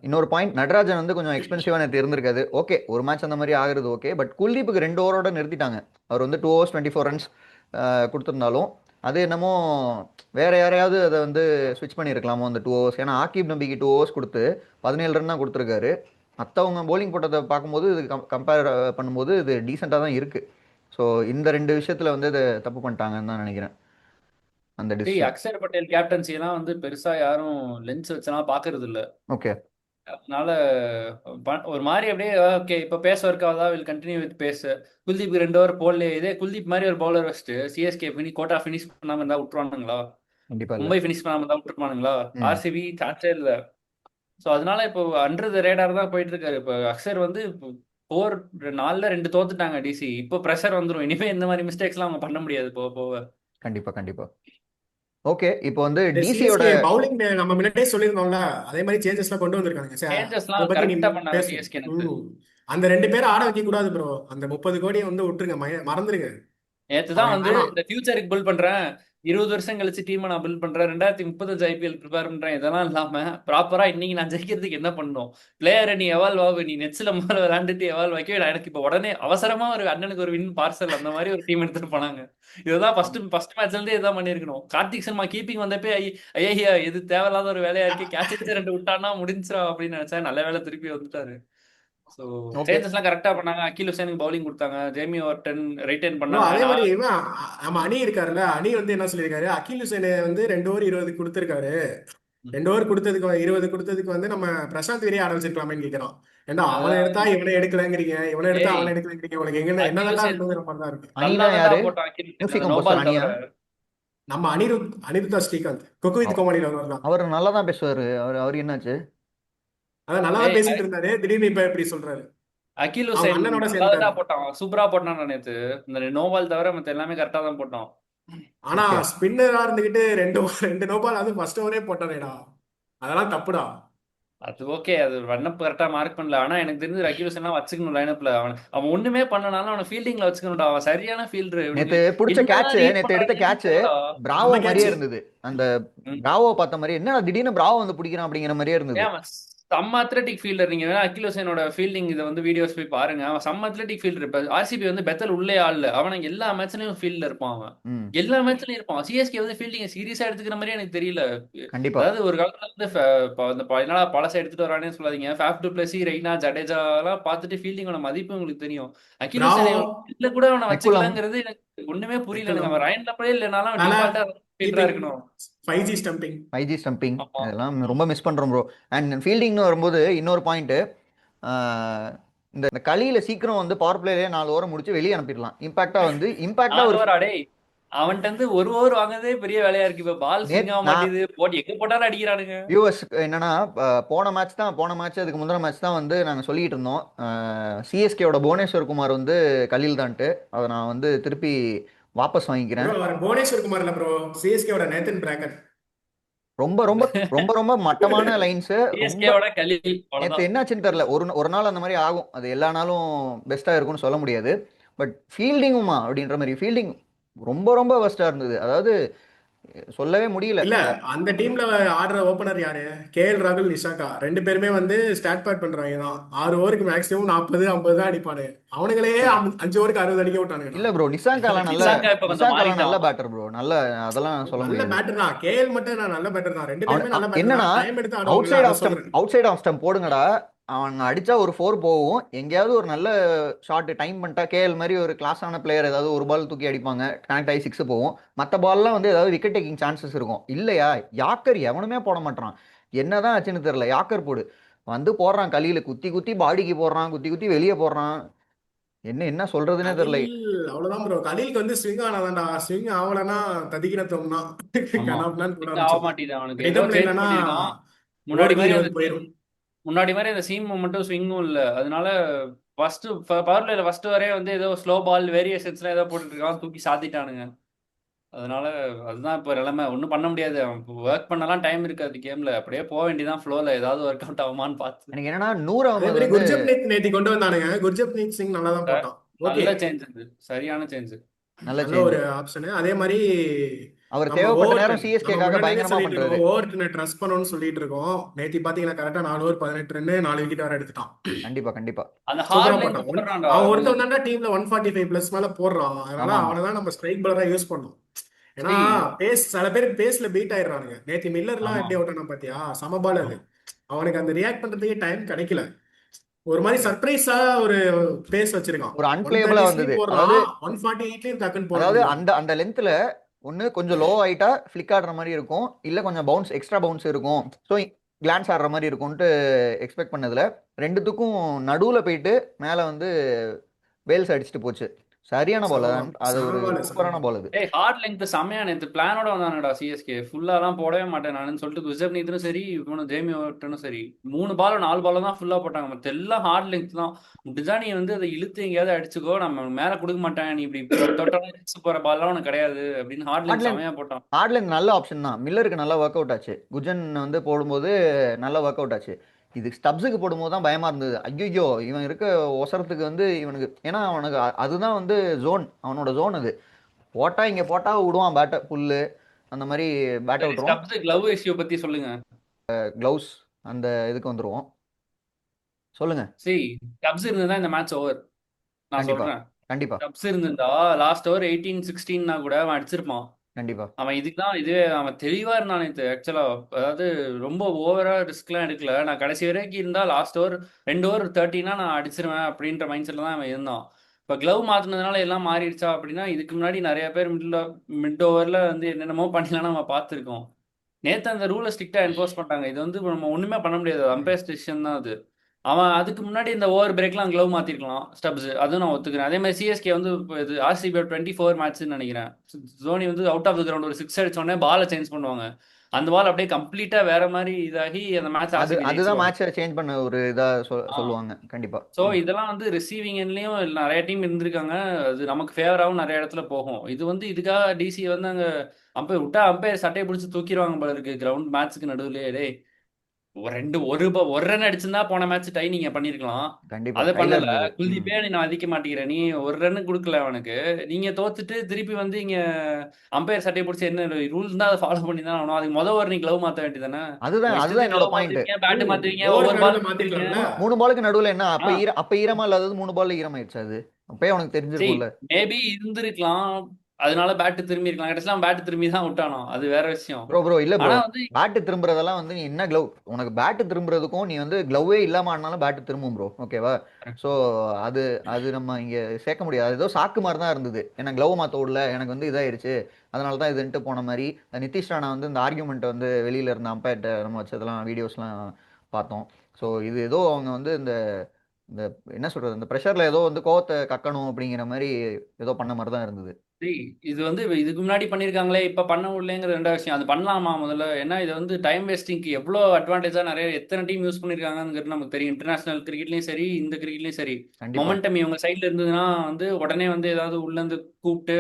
இன்னொரு பாயிண்ட், நடராஜன் வந்து கொஞ்சம் எக்ஸ்பென்சிவா நேற்று இருந்திருக்காது. ஓகே, ஒரு மேட்ச் அந்த மாதிரி ஆகுறது ஓகே. பட் குல்தீப்புக்கு 2 ஓவரோட நிறுத்திட்டாங்க. அவர் வந்து 2 overs 24 runs கொடுத்துருந்தாலும் அது என்னமோ வேற யாரையாவது அதை வந்து ஸ்விட்ச் பண்ணியிருக்கலாமோ அந்த 2 overs. ஏன்னா ஆக்கிப் நம்பிக்கு 2 overs கொடுத்து 17 ரன் தான் கொடுத்துருக்காரு. மற்றவங்க போலிங் போட்டதை பார்க்கும்போது இது கம்பேர் பண்ணும்போது இது டீசெண்டாக தான் இருக்குது. ஸோ இந்த 2 விஷயத்துல வந்து இதை தப்பு பண்ணிட்டாங்கன்னு தான் நினைக்கிறேன் அந்த டிசிஷன். அக்ஷர் பட்டேல் கேப்டன்சி எல்லாம் வந்து பெருசா யாரும் லென்ஸ் வச்செல்லாம் பாக்குறது இல்ல. ஓகே. அதனால ஒரு மாதிரி அப்படியே ஓகே இப்போ பேச ஒர்க் ஆகுதா, will continue with pace. Kuldeep 2 over போடல, இதே குல்தீப் மாதிரி ஒரு பவுலர் வச்சுட்டு சிஎஸ்கே கோட்டா ஃபினிஷ் பண்ணாம இருந்தா விட்டுருவானுங்களா? கண்டிப்பா இல்ல. மும்பை ஃபினிஷ் பண்ணாம இருந்தா விட்டுருப்பானுங்களா? ம். ஆர்சிபி சான்ஸே இல்லை. ஸோ அதனால இப்போ அண்டர் த ரேடார் தான் போயிட்டு இருக்காரு. இப்போ அக்ஷர் வந்து 4-2 தோத்துட்டாங்க டிசி. இப்போ ப்ரெஷர் வந்துடும், இனிமே இந்த மாதிரி மிஸ்டேக்ஸ்லாம் அவங்க பண்ண முடியாது போக போக. கண்டிப்பா கண்டிப்பா. ஓகே, இப்போ வந்து இந்த டிசியோட சிஎஸ்கே பவுலிங் நம்ம முன்னாடியே சொல்லியிருந்தோம்ல, அதே மாதிரி சேஞ்சஸ்லாம் கொண்டு வந்திருக்காங்க. அதை சேஞ்சஸ்லாம் பத்தி நீ கரெக்டா பண்ணாங்க பேசு. சிஎஸ்கே எனக்கு. அந்த 2 பேரை ஆட வைக்க கூடாது ப்ரோ. அந்த 30 கோடியை வந்து விட்டுருங்க, மறந்துருங்க. நேத்து தான் அவங்க வந்து வேணாம். இந்த ஃபியூச்சருக்கு பில்ட் பண்றேன், 20 வருஷம் கழிச்சு டீமை நான் பில்ட் பண்றேன், 2035 ஐபிஎல் ப்ரிப்பேர் பண்றேன், இதெல்லாம் இல்லாம ப்ராப்பரா இன்னைக்கு நான் ஜெயிக்கிறதுக்கு என்ன பண்ணணும்? பிளேயரை நீ எவால்வ் ஆகு, நீ நெட்ஸ்ல முதல்ல விளையாண்டுட்டு எவால்வ் வைக்கவே இல்லை. எனக்கு இப்போ உடனே அவசரமா ஒரு அண்ணனுக்கு ஒரு வின் பார்சல் அந்த மாதிரி ஒரு டீம் எடுத்துட்டு போனாங்க. இதுதான் ஃபர்ஸ்ட் மேட்ச்ல இருந்தே இதான் பண்ணிருக்கணும். கார்த்திக் சர்மா கீப்பிங் வந்தப்பே ஐயா இது தேவையில்லாத ஒரு வேலையா இருக்கு, கேட்ச் அடிச்சு 2 விட்டானா முடிஞ்சிரா அப்படின்னு நினைச்சேன். நல்ல வேலை திருப்பி வந்துட்டாரு. So okay. சேஞ்சஸ்லாம் கரெக்டா பண்ணாங்க. அகில் ஹுசேனுக்கு பவுலிங் கொடுத்தாங்க, ஜேமி ஓவர்டன் ரிட்டைன் ப்ரோ பண்ணாங்க. அதே மாதிரி நம்ம அணி இருக்காருல்ல, அணி வந்து என்ன சொல்லியிருக்காரு, அகில் ஹுசேனை வந்து 2 ஓவர் 20 கொடுத்திருக்காரு. 2 ஓவர் கொடுத்ததுக்கு 20 கொடுத்ததுக்கு வந்து நம்ம பிரசாந்த் வீரே ஆட வச்சிருக்கலாமேன்னு கேட்கிறோம். ஏன்னா அவனை எடுத்தா இவனை எடுக்கலங்கிறீங்க, இவனை எடுத்தா ஏய் அவனை எடுக்கலங்கிறீங்க. உனக்கு எங்க அகில் என்னதான் ஹுசேன் இருக்குங்கிற மாதிரி தான் இருக்கு. அணினா நல்லா யாரு? தான் போட்டான் அகில் ஹுசேன், மியூசிக் அந்த கம்போசர் நோபால் அணியா? தவிர. நம்ம அனிருத்தா ஸ்ரீகாந்த் குக்கு வித் அவ- கோமாளியில் வருவார் தான். அவர் நல்லா தான் பேசுவாரு. அவர் என்னாச்சு? அதான் நல்லா தான் ஏய் பேசிட்டு இருந்தாரு, திடீர்னு இப்ப எப்படி சொல்றாரு. அகில் அவங்க ஹுசேன் அண்ணனோட நல்லா சேர்ந்துட்டாரு. தான் போட்டான், சூப்பரா போட்டான் நேத்து. இந்த நோபால் தவிர மத்த எல்லாமே கரெக்டா தான் போட்டான். ஆனா ஓகே. ஸ்பின்னரா இருந்துகிட்டு ரெண்டு நோபால் அது ஃபர்ஸ்ட் ஓவரே போட்டானேடா. அதெல்லாம் தப்புடா. அது ஓகே, அது ரன்னப் கரெக்டா மார்க் பண்ணல. ஆனா எனக்கு தெரிஞ்சு அகில் ஹுசேன்லாம் வச்சுக்கணும் லைனப்ல. அவன் ஒண்ணுமே பண்ணனாலும் அவனை ஃபீல்டிங்ல வச்சுக்கணும்டா. அவன் சரியான ஃபீல்டர். நேத்து இவனுக்கு பிடிச்ச என்னதான் கேட்ச், ரீட் நேத்து எடுத்த பண்றாங்கன்னு கேட்ச் தெரியலடா. பிராவோ நம்ம மாதிரியே கேட்ச் இருந்தது. அந்த ம். பிராவோ பார்த்த மாதிரி என்ன திடீர்னு பிராவோ வந்து பிடிக்கிறான் அப்படிங்கிற மாதிரியே இருந்தது. ஏன் அவன் செம்ம அத்லெட்டிக் ஃபீல்டர். நீங்க வேணா அகில் ஹுசேனோட ஃபீல்டிங் இதை வந்து வீடியோஸ் போய் பாருங்க. அவன் செம்ம அத்லெட்டிக் ஃபீல்டர். இப்ப ஆர்சிபி வந்து பெத்தல் உள்ளே ஆடல, அவன் எல்லா மேட்ச்லயும் ஃபீல்ட்ல இருப்பான். அவன் ம். எல்லா மேட்ச்லயும் இருப்பான். சிஎஸ்கே வந்து ஃபீல்டிங் சீரியஸா எடுத்துக்கிற மாதிரி எனக்கு தெரியல. கண்டிப்பா. அதாவது ஒரு காலத்துல வந்து என்னடா பழசை எடுத்துட்டு வரானே சொல்லாதீங்க. ஃபேஃப் டு பிளஸி, ரெய்னா, ஜடேஜா எல்லாம் பார்த்துட்டு ஃபீல்டிங்கோட மதிப்பு உங்களுக்கு தெரியும். அகில் பிராவோ, ஹுசேனை இல்ல கூட அவனை மெக்குலம். வச்சுக்கலாங்கிறது எனக்கு ஒண்ணுமே புரியல. எனக்கு மெக்குலம் அவன் ரைன்ல கூட இல்லைனாலும் அவன் தல டிஃபால்ட்டா ஃபீல்டரா கீப்பிங், இருக்கணும். 5G stumping. 5G ஸ்டம்பிங் ஆமா. இதெல்லாம் ரொம்ப மிஸ் பண்றோம் ப்ரோ. அண்ட் ஃபீல்டிங்னு வரும்போது இன்னொரு பாயிண்ட், இந்த இந்த களியில சீக்கிரம் வந்து பவர் பிளேலேயே 4 ஓவர் முடிச்சு வெளியே அனுப்பிடலாம். இம்பாக்டா 4 ஒரு ஓவர் அடே, அவன்கிட்ட இருந்து 1 ஓவர் வாங்குறதே பெரிய வேலையா இருக்கு. இப்ப பால் ஸ்விங் ஆக நான் மாட்டேது, போட்டு எங்க போட்டாலும் அடிக்கிறானுங்க. வியூவர்ஸ் என்னன்னா, போன மேட்ச் அதுக்கு முந்தின மேட்ச் தான் வந்து நாங்கள் சொல்லிட்டு இருந்தோம், சிஎஸ்கேவோட புவனேஸ்வர் குமார் வந்து கலீல் தான்ட்டு. அதை நான் வந்து திருப்பி வாபஸ் வாங்கிக்கிறேன். ப்ரோ அவர் புவனேஸ்வர் குமார் இல்ல ப்ரோ, சிஎஸ்கேவோட நேத்தன் பிராக்கட். ரொம்ப ரொம்ப ரொம்ப ரொம்ப மட்டமான லைன்ஸ். ரொம்ப சிஎஸ்கேவோட கலீல், நேற்று அவ்வளவுதான். என்னாச்சுன்னு தெரில. ஒரு நாள் அந்த மாதிரி ஆகும், அது எல்லா நாளும் பெஸ்ட்டாக இருக்கும்னு சொல்ல முடியாது. பட் ஃபீல்டிங்குமா அப்படின்ற மாதிரி ஃபீல்டிங் ரொம்ப ரொம்ப பெஸ்ட்டாக இருந்தது. அதாவது சொல்லவே முடியல. இல்ல அந்த டீம்ல ஆடுற ஓபனர் யாரு? கேஎல் ராகுல், நிஷாகா 2 பேருமே வந்து ஸ்டாட் பேட் பண்றாங்க தான். 6 ஓவருக்கு மேக்ஸிமம் 40-50 தான் அடிப்பானு. அவனுங்களே 5 ஓவருக்கு 60 அடிக்க விட்டானுங்க. இல்ல ப்ரோ, நிஷாங்காலாம் இப்ப கொஞ்சம் நல்ல மாறிட்டான். Batter bro. அதெல்லாம் சொல்ல நல்ல முடியாது. பேட்டர் தான். கேஎல் மட்டும் நான் நல்ல பேட்டர் தான். 2 பேருமே நல்ல பேட்டர் என்னன்னா, தான். டைம் எடுத்து அவுட் ஆடுவாங்கல்ல, சைட் அதை ஆஃப் ஸ்டம்ப் சொல்றேன். அவுட் சைட் ஆஃப் ஸ்டம்ப் போடுங்கடா. அவங்க அடிச்சா ஒரு 4 போகும். எங்கேயாவது ஒரு நல்ல ஷாட் டைம் பண்ணிட்டா கேஎல் மாதிரி ஒரு கிளாஸான பிளேயர் ஏதாவது ஒரு பால் தூக்கி அடிப்பாங்க, கனெக்ட் ஆகி 6 போகும். மற்ற பால்லாம் வந்து ஏதாவது விக்கெட் டேக்கிங் சான்சஸ் இருக்கும். இல்லையா, யாக்கர் எவனுமே போட மாட்டான். என்னதான் ஆச்சுன்னு தெரியல. யாக்கர் போடு வந்து போடுறான், கலியில குத்தி குத்தி பாடிக்கு போடுறான், குத்தி குத்தி வெளியே போடுறான். என்ன சொல்றதுன்னே தெரியல. அவ்வளவுதான் ப்ரோ. கலீலுக்கு வந்து ஸ்விங் ஆனாதான்டா. ஸ்விங் ஆகலன்னா ததிகினத்தம் தான். ஆமா, கனாப்லான்னு போட ஆக ஆரம்பிச்சிடலாம். மாட்டேது. அவனுக்கு ஏதோ ரிதம்ல சேஞ்ச் இல்லைன்னா பண்ணிருக்கான். முன்னாடி ஓவருக்கு மாதிரி 20 அந்த போயிடும். முன்னாடி மாதிரி அந்த சீம் மட்டும் ஸ்விங்கும் இல்ல. அதனால ஃபர்ஸ்ட் பவர் பிளேல ஃபர்ஸ்ட் வரே வந்து ஏதோ ஸ்லோ பால் வேரியேஷன்ஸ்லாம் ஏதோ போட்டுட்டு இருக்கான், தூக்கி சாத்திட்டானுங்க. அதனால அதுதான் இப்போ நிலைமை. ஒன்றும் பண்ண முடியாது. அவன் ஒர்க் பண்ணலாம் டைம் இருக்காது கேம்ல. அப்படியே போக வேண்டியதான் ஃப்ளோல, ஏதாவது ஒர்க் அவுட் ஆகுமான்னு பார்த்து. எனக்கு என்னன்னா, நூர் அதே அகமது மாதிரி வந்து குர்ஜப்னீத் நேத்தி கொண்டு வந்தானுங்க. குர்ஜப்னீத் சிங் நல்லா தான் போட்டான். ஓகே, நல்ல சேஞ்ச், அது சரியான சேஞ்ச். நல்ல நல்ல சேஞ்ச். ஒரு ஆப்ஷனு. அதே மாதிரி அவர் நம்ம தேவைப்பட்ட நேரம் நம்ம சிஎஸ்கேக்காக முன்னாடியே பயங்கரமா சொல்லிட்டு பண்றாரு. இருக்கோம், ஓவர்டனை ட்ரஸ்ட் பண்ணணும்னு சொல்லிட்டு இருக்கோம். நேத்தி பாத்தீங்கன்னா கரெக்டா 4 ஓவர் 18 ரன், 4 விக்கெட் வர எடுத்துட்டான். கண்டிப்பா கண்டிப்பா. அந்த சூப்பரா ஹார்ட் லைன் போட்டான். போடுறான்டா. அவன் ஒருத்தன் தான்டா டீம்ல 145 பிளஸ் மேல போடுறான். அதனால ஆமா ஆமா. அவனை தான் நம்ம ஸ்ட்ரைக் பாலரா யூஸ் பண்ணோம். ஏன்னா சரி. சில பேருக்கு பேஸ்ல பீட் ஆயிடுறானுங்க. நேத்தி மில்லர்லாம் ஆமா. எப்படி அவுட் ஆனா பாத்தியா? சம பால் அது. அவனுக்கு அந்த ரியாக்ட் பண்றதுக்கே டைம் கிடைக்கல. ஒரு மாதிரி சர்ப்ரைஸா ஒரு பேஸ் வச்சிருக்கான். ஒரு ஒன் அன்பிளேபிளா வந்தது. 30ஸ்லயும் அதாவது போடுறான், 148லயும் டக்குன்னு போட அதாவது முடியுது. அந்த அந்த லென்த்ல ஒன்று கொஞ்சம் லோ ஆயிட்டா ஃபிளிக் ஆடுற மாதிரி இருக்கும், இல்லை கொஞ்சம் பவுன்ஸ் எக்ஸ்ட்ரா பவுன்ஸ் இருக்கும், ஸோ கிளான்ஸ் ஆடுற மாதிரி இருக்கும்ட்டு எக்ஸ்பெக்ட் பண்ணதுல ரெண்டுத்துக்கும் நடுவில் போயிட்டு மேலே வந்து வேல்ஸ் அடிச்சுட்டு போச்சு. சரியான பால், அது ஒரு சமபாலு சூப்பரான பால் அது. ஏய் ஹார்ட் லெங்த் செம்மையா நேத்து பிளானோட வந்தானுடா சிஎஸ்கே. ஃபுல்லாலாம் போடவே மாட்டேன் நானுன்னு சொல்லிட்டு குஜர்னீத்தும் சரி இவனும் ஜேமி ஓட்டனும் சரி 3 பால் 4 பால் தான் ஃபுல்லா போட்டாங்க. மத்த எல்லாம் ஹார்ட் லெங்த் தான். முடிஞ்சா நீ வந்து அதை இழுத்து எங்கேயாவது அடிச்சுக்கோ, நம்ம மேல கொடுக்க மாட்டேன், நீ இப்படி தொட்டாலும் அடிச்சு போற பால்லாம் உனக்கு கிடையாது அப்படின்னு ஹார்ட் லெங்த் ஹார்ட்லேண்ட் செம்மையா போட்டான். ஹார்ட்லேண்ட் நல்ல ஆப்ஷன் தான். மில்லருக்கு நல்லா ஒர்க் அவுட் ஆச்சு. குஜன் வந்து போடும்போது நல்லா ஒர்க் அவுட் ஆச்சு. இது ஸ்டப்ஸுக்கு போடும்போது தான் பயமா இருந்தது. ஐயோ இவன் இருக்க ஒசரத்துக்கு வந்து இவனுக்கு, ஏன்னா அவனுக்கு அதுதான் வந்து ஜோன், அவனோட ஜோன் அது. போட்டா இங்க போட்டா விடுவான் பேட்டை புல்லு, அந்த மாதிரி பேட்டை சரி விட்டுருவான். ஸ்டப்ஸ் க்ளவ் இஷ்யூ பத்தி சொல்லுங்க. க்ளவுஸ் அந்த இதுக்கு வந்துருவோம். சொல்லுங்க. சரி ஸ்டப்ஸ் இருந்ததுன்னா இந்த மேட்ச் ஓவர். நான் கண்டிப்பா சொல்றேன். கண்டிப்பா ஸ்டப்ஸ் இருந்திருந்தா லாஸ்ட் ஓவர் 18-16 கூட அவன் அடிச்சிருப்பான். கண்டிப்பா. அவன் இதுக்குதான் இதுவே அவன் தெளிவா இருந்தான் நேத்து ஆக்சுவலா. அதாவது ரொம்ப ஓவரா ரிஸ்க்லாம் எடுக்கல. நான் கடைசி வரைக்கும் இருந்தா லாஸ்ட் ஓவர் 2 ஓவர் 30னா நான் அடிச்சிருவேன் அப்படின்ற மைண்ட் செட்ல தான் அவன் இருந்தான். இப்போ க்ளவ் மாத்தினதுனால எல்லாம் மாறிடுச்சா அப்படின்னா, இதுக்கு முன்னாடி நிறைய பேர் மிட் ஓவர்ல வந்து என்னென்னமோ பண்ணிலாம் நம்ம பார்த்துருக்கோம். நேத்து அந்த ரூலை ஸ்ட்ரிக்டா என்ஃபோர்ஸ் பண்ணிட்டாங்க. இது வந்து நம்ம ஒண்ணுமே பண்ண முடியாது, அம்பையர்ஸ் டிசிஷன் தான் அது. அவன் அதுக்கு முன்னாடி இந்த ஓவர் பிரேக்லாம் க்ளவ் மாத்திருக்கலாம் ஸ்டப்ஸ், அதுவும் நான் ஒத்துக்கிறேன். அதே மாதிரி சிஎஸ்கே வந்து இப்போ இது ஆர்சிபி 24 மேட்ச்னு நினைக்கிறேன். தோனி வந்து அவுட் ஆஃப் த கிரவுண்ட் ஒரு 6 அடிச்ச உடனே பாலை சேஞ்ச் பண்ணுவாங்க. அந்த பால் அப்படியே கம்ப்ளீட்டா வேற மாதிரி இதாகி அந்த மேட்ச் ஆர்சிபி அதுதான் ஜெயிச்சிருவாங்க. மேட்சை சேஞ்ச் பண்ண ஒரு இதா சொல்லுவாங்க கண்டிப்பா. ஸோ இதெல்லாம் வந்து ரிசீவிங் எண்ட்லயும் நிறைய டீம் இருந்திருக்காங்க. அது நமக்கு ஃபேவராகவும் நிறைய இடத்துல போகும். இது வந்து இதுக்காக டிசி வந்து அங்கே அம்பையர் விட்டா அம்பையர் சட்டையை பிடிச்சி தூக்கிடுவாங்க போல இருக்கு கிரவுண்ட் மேட்ச்சுக்கு நடுவுலயே. டேய் ஒரு ரன் அடிச்சிருந்தா போன மேட்ச் டை நீங்க பண்ணிருக்கலாம். கண்டிப்பா அதை கையில பண்ணல. இருந்தது. குல்தீப்பே நீ நான் அதிக்க மாட்டேங்கிற, நீ ஒரு ரன் கொடுக்கல அவனுக்கு. நீங்க தோத்துட்டு திருப்பி வந்து இங்க அம்பையர் சட்டையை பிடிச்சி என்ன ரூல்ஸ் தான் அதை ஃபாலோ பண்ணி தான் ஆகணும். அதுக்கு முதல் ஓவர் நீ க்ளவ் மாத்த வேண்டியதானே. அதுதான் உங்க அதுதான் இஷ்டத்துக்கு என்னோட க்ளவ் பாயிண்ட். மாத்துவீங்க, பேட் மாத்துவீங்க, ஓவருக்கு ஒவ்வொரு பால் நடுவில் மாத்துவீங்க. மாத்திருக்கலாம்ல. 3 பாலுக்கு நடுவுல என்ன ஆ அப்ப ஈரமா இல்லாதது 3 பால்ல ஈரமாயிடுச்சு. அது அப்பயே அவனுக்கு சரி தெரிஞ்சிருக்கும்ல. மேபி இருந்திருக்கலாம். அதனால பேட் திரும்பி இருக்கலாம். கடைசியில பேட் திரும்பி தான் விட்டானோ, அது வேற விஷயம். ப்ரோ இல்ல ப்ரோ, ஆனா வந்து பேட்டு திரும்புறதெல்லாம் வந்து நீ என்ன க்ளவ், உனக்கு பேட்டு திரும்புறதுக்கும் நீ வந்து க்ளவ்வே இல்லாம ஆடினாலும் பேட்டு திரும்பும் ப்ரோ, ஓகேவா? ஸோ அது அது நம்ம இங்க சேர்க்க முடியாது. அது ஏதோ சாக்கு மாதிரி தான் இருந்தது. ஏன்னா க்ளவ் மாத்த விடல, எனக்கு வந்து இதாயிருச்சு, அதனால தான் இதுன்ட்டு போன மாதிரி. நிதிஷ் ராணா வந்து இந்த ஆர்கியூமெண்ட் வந்து வெளியில இருந்த அம்பையர்ட்ட நம்ம வச்சதெல்லாம் வீடியோஸ்லாம் பார்த்தோம். ஸோ இது ஏதோ அவங்க வந்து இந்த இந்த என்ன சொல்றது, இந்த ப்ரெஷர்ல ஏதோ வந்து கோவத்தை கக்கணும் அப்படிங்கிற மாதிரி ஏதோ பண்ண மாதிரி தான் இருந்தது. டேய், இது வந்து இதுக்கு முன்னாடி பண்ணியிருக்காங்களே, இப்ப பண்ண முடியலங்கிற ரெண்டாவது விஷயம். அது பண்ணலாமா முதல்ல? ஏன்னா இது வந்து டைம் வேஸ்டிங்க்கு எவ்வளோ அட்வான்டேஜா நிறைய எத்தனை டீம் யூஸ் பண்ணியிருக்காங்கிறது நமக்கு தெரியும். இன்டர்நேஷனல் கிரிக்கெட்லயும் சரி, இந்த கிரிக்கெட்லயும் சரி. கண்டிப்பா. மொமெண்டம் இவங்க சைட்ல இருந்ததுன்னா வந்து உடனே வந்து ஏதாவது உள்ள இருந்து கூப்பிட்டு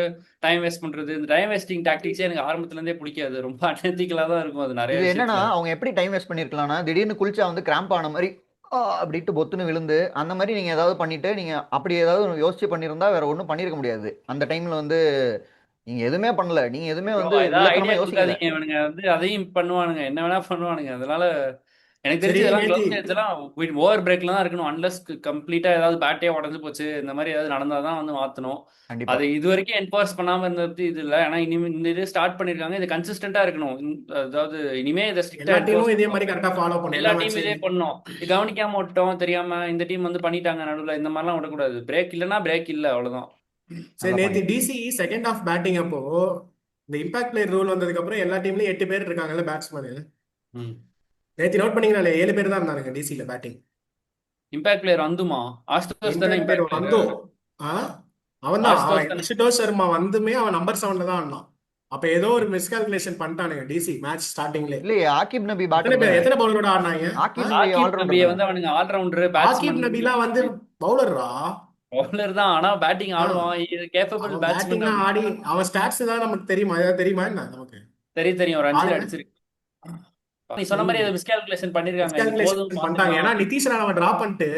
டைம் வேஸ்ட் பண்றது. இந்த டைம் வேஸ்டிங் டாக்டிக்ஸே எனக்கு ஆரம்பத்துல இருந்தே பிடிக்காது. ரொம்ப அன்எத்திக்கலா தான் இருக்கும் அது நிறைய இது என்னன்னா விஷயத்துல. அவங்க எப்படி டைம் வேஸ்ட் பண்ணிருக்கலாம்னா, திடீர்னு குளிச்சா வந்து கிராம்ப் ஆன மாதிரி அப்படின்ட்டு பொத்துன்னு விழுந்து அந்த மாதிரி நீங்க ஏதாவது பண்ணிட்டு, நீங்க அப்படி ஏதாவது யோசிச்சு பண்ணியிருந்தா வேற ஒன்றும் பண்ணியிருக்க முடியாது. அந்த டைம்ல வந்து நீங்க எதுவுமே பண்ணல, நீங்க எதுவுமே ப்ரோ வந்து ஏதாவது ஐடியா வில்லத்தனமா யோசிக்கல. கொடுக்காதீங்க. இவனுங்க வந்து அதையும் பண்ணுவானுங்க, என்ன வேணா பண்ணுவானுங்க. அதனால எனக்கு சரி தெரிஞ்சு இதெல்லாம் நேத்தி க்ளவுஸ் இதெல்லாம் ஓவர் பிரேக்ல தான் இருக்கணும். அன்லஸ் கம்ப்ளீட்டா ஏதாவது பேட்டே உடஞ்சு போச்சு இந்த மாதிரி ஏதாவது நடந்தாதான் வந்து மாத்தணும். கண்டிப்பா அதை இது வரைக்கும் என்போர்ஸ் பண்ணாம இருந்தது இது இல்லை. ஆனா இனிமே இந்த இது ஸ்டார்ட் பண்ணிருக்காங்க. இது கன்சிஸ்டன்டா இருக்கணும். அதாவது இனிமே இதை ஸ்ட்ரிக்டா எல்லா என்போர்ஸ் டீமும் இதே பண்ணணும். மாதிரி கரெக்டா ஃபாலோ பண்ணும் எல்லா எல்லா டீம் இதே மேட்சையும். பண்ணணும். இது கவனிக்காம விட்டோம் தெரியாம இந்த டீம் வந்து பண்ணிட்டாங்க நடுவில், இந்த மாதிரிலாம் விடக்கூடாது. பிரேக் இல்லைன்னா பிரேக் இல்லை, அவ்வளவுதான். சரி நல்ல நேத்தி point. DC second off batting அப்போ இந்த இம்பாக்ட் பிளேயர் ரூல் வந்ததுக்கு அப்புறம் எல்லா டீம்லயும் 8 பேர் இருக்காங்கல்ல பேட்ஸ்மேன். ம். நேத்தி நோட் பண்ணீங்களா? 7 பேர் தான் இருந்தாங்க டிசில பேட்டிங். இம்பாக்ட் பிளேயர் வந்துமா? ஆஸ்டோஸ் தானே இம்பாக்ட் பிளேயர் இம்பாக்ட் பிளேயர். வந்தோ அவன் தான் ஆஸ்டோஸ் அவன் தானே. அசுடோஸ் சர்மா வந்துமே அவன் நம்பர் 7ல தான் ஆடினான். அப்ப ஏதோ ஒரு மிஸ்கால்குலேஷன் பண்ணிட்டானுங்க டிசி மேட்ச் ஸ்டார்டிங்லேயே. இல்லையே, ஆகிப் நபி எத்தனை பேட்டர் பேர் தானே. எத்தனை பவுலரோட ஆடினாங்க? ஆகிப் நபி ஆகிப் ஆல்ரவுண்டர் நபியை தானே. வந்து அவனுங்க ஆல்ரவுண்டர் ஆகிப் பேட்ஸ்மேன் நபிலாம் வந்து பவுலரா? பவுலர் தான். ஆனா பேட்டிங் ஆ ஆடுவான். கேப்பபிள் அவன் பேட்ஸ்மேன் பேட்டிங்லாம் அவன். ஆடி அவன் ஸ்டாட்ஸ் தான் நமக்கு தெரியுமா? ஏதாவது தெரியுமா என்ன நமக்கு? தெரியும் ஒரு 5 பாருங்க. அடிச்சிருக்கு. நீ சொன்ன மாதிரி அதை மிஸ்கால்குலேஷன் பண்ணிருக்காங்க. இது போதும் மிஸ்கால்குலேஷன் பண்ணிட்டாங்க. பாத்துக்கலாம். ஏன்னா நிதிஷ் ராணாவை டிராப் பண்ணிட்டு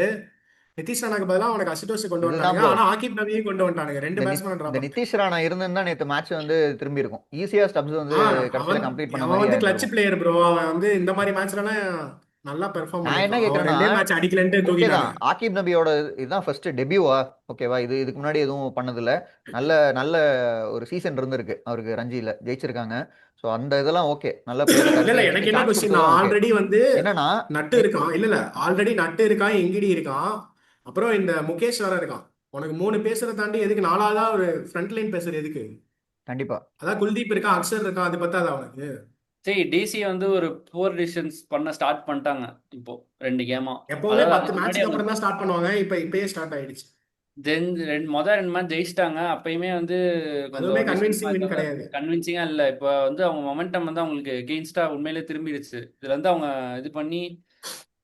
நிதிஷ் ராணாக்கு பதிலாக அவனுக்கு அசுடோஸ் கொண்டு இதுதான் வந்துட்டானுங்க. ப்ரோ, ஆனா ஆகிப் நபியும் கொண்டு வந்துட்டானுங்க. ரெண்டு இந்த பேட்ஸ்மேன் டிராப் இந்த பண்ணிட்டு. நிதிஷ் ராணா இருந்திருந்தா நேற்று மேட்ச் வந்து திரும்பி இருக்கும். ஈஸியா ஸ்டப்ஸ் வந்து ஆ கடைசியில அவன் கம்ப்ளீட் பண்ண அவன் மாதிரி வந்து கிளட்ச் ஆயிருந்திருக்கும். Player bro. அவன் வந்து இந்த மாதிரி மேட்ச்லாம் நல்லா பெர்ஃபார்ம் நான் என்ன பண்ணியிருக்கான். அவன் கேட்குறேன்னா, 2 மேட்ச் அடிக்கலன்ட்டு ஓகே தூக்கிட்டாங்க. தான், ஆகிப் நபியோட இதுதான் ஃபர்ஸ்ட் டெபியூவா, ஓகேவா? இதுக்கு முன்னாடி எதுவும் பண்ணதில்ல. நல்ல நல்ல ஒரு சீசன் இருந்திருக்கு அவருக்கு, ரஞ்சியில் ஜெயிச்சிருக்காங்க. ஸோ அந்த இதெல்லாம் ஓகே, நல்ல பிளேயரை இல்ல கரெக்டாக இல்ல எடுத்து எனக்கு என்ன சான்ஸ் கொஸ்டின், கொடுத்ததும் ஓகே. ஆல்ரெடி வந்து என்னன்னா நட்டு இருக்கான். இல்ல இல்ல ஆல்ரெடி நட்டு இருக்கான், எங்கிடி இருக்கான், அப்புறம் இந்த முகேஷ் வேற இருக்கான். உனக்கு 3 பேசுறத தாண்டி எதுக்கு 4ஆவதா ஒரு ஃப்ரண்ட் லைன் பேசுற எதுக்கு? கண்டிப்பா அதான் குல்தீப் இருக்கான், அக்ஷர் இருக்கான், அது பத்தாதா அவனுக்கு? சரி, டிசி வந்து ஒரு புவர் டிசிஷன்ஸ் பண்ண ஸ்டார்ட் பண்ணிட்டாங்க இப்போ 2 கேமா. எப்பவுமே அதாவது 10 அதுக்கு முன்னாடி மேட்ச்க்கு அவங்க அப்புறம் தான் ஸ்டார்ட் பண்ணுவாங்க. இப்பயே ஸ்டார்ட் ஆயிடுச்சு. மொதல் 2 மேட்ச் ஜெயிச்சிட்டாங்க. அப்பயுமே வந்து அதுவுமே கொஞ்சம் மிஸ்டேக் கன்வின்சிங் வின் கிடையாது. கன்வின்சிங்கா இல்ல. இப்போ வந்து அவங்க மொமெண்டம் வந்து அவங்களுக்கு எகெயின்ஸ்டா உண்மையிலே திரும்பிடுச்சு. இதுல இருந்து அவங்க இது பண்ணி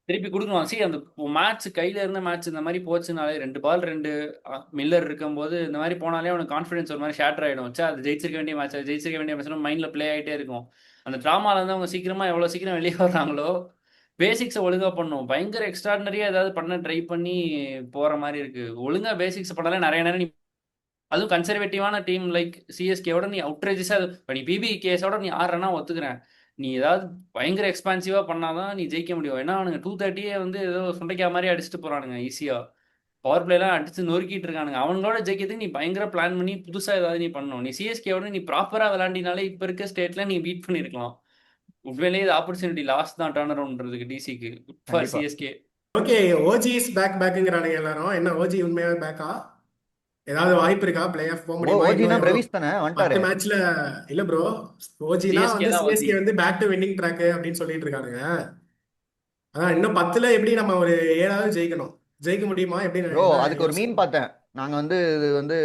திருப்பி கொடுக்கணும். சரி, அந்த மேட்ச் கையில இருந்த மேட்ச் இந்த மாதிரி போச்சுனாலே 2 பால் 2 மில்லர் இருக்கும்போது இந்த மாதிரி போனாலே அவனுக்கு கான்ஃபிடன்ஸ் ஒரு மாதிரி ஷேட்டர் ஆயிடும். வச்சா அது ஜெயிச்சிருக்க வேண்டிய மேட்ச், ஜெயிச்சிருக்க வேண்டிய மேட்ச் மைண்ட்ல ப்ளே ஆகிட்டே இருக்கும். அந்த ட்ராமால இருந்து அவங்க சீக்கிரமா எவ்வளவு சீக்கிரம் வெளியே வர்றாங்களோ, பேசிக்ஸை ஒழுங்கா பண்ணும். பயங்கர எக்ஸ்ட்ராடினரியா ஏதாவது பண்ண ட்ரை பண்ணி போற மாதிரி இருக்கு. ஒழுங்கா பேசிக்ஸ் பண்ணாலே நிறைய நேரம் நீ, அதுவும் கன்சர்வேட்டிவான டீம் லைக் சிஎஸ்கேவோட நீ அவுட்ரேஜஸா இப்போ நீ பிபி கேஸோட நீ ஆடுறனா ஒத்துக்கிறேன். நீ ஏதாவது பயங்கர எக்ஸ்பான்சிவா பண்ணாதான் நீ ஜெயிக்க முடியும். ஏன்னா அவனுங்க 230 வந்து ஏதோ சுண்டைக்கா மாதிரி அடிச்சுட்டு போறானுங்க ஈஸியா. பவர் பிளேலாம் அடிச்சு நொறுக்கிட்டு இருக்கானுங்க. அவங்களோட ஜெயிக்கிறதுக்கு நீ பயங்கர பிளான் பண்ணி புதுசா ஏதாவது நீ பண்ணணும். நீ சிஎஸ்கேவோட நீ ப்ராப்பரா விளையாண்டினாலே இப்ப இருக்க ஸ்டேட்ல நீ பீட் பண்ணிருக்கலாம். உண்மையிலேயே இது ஆப்பர்ச்சுனிட்டி லாஸ்ட் தான் டர்ன் அரௌண்ட்றதுக்கு டிசிக்கு ஃபார் கண்டிப்பா. சிஎஸ்கே. ஓகே, ஓஜி இஸ் பேக்குங்கிறானுங்க எல்லாரும். என்ன ஓஜி உண்மையாவே பேக்கா? ஏதாவது வாய்ப்பு இருக்கா? பிளே ஆஃப் போக முடியுமா? ஓஜினா இன்னும் எவ்வளவு பிரவிஸ் தானே 10 வந்துட்டாரு. மேட்ச்ல? இல்ல ப்ரோ, ஓஜினா சிஎஸ்கே வந்து தான் ஓஜி. சிஎஸ்கே வந்து பேக் டு வின்னிங் ட்ராக் அப்படின்னு சொல்லிட்டு இருக்கானுங்க. அதான் இன்னும் 10ல எப்படி நம்ம ஒரு 7ஆவது ஜெயிக்கணும். ஜெயிக்க முடியுமா? எப்படி ப்ரோ என்ன அதுக்கு ஒரு மீன் யோசிக்கிறீங்க? பார்த்தேன். நாங்கள் வந்து இது வந்து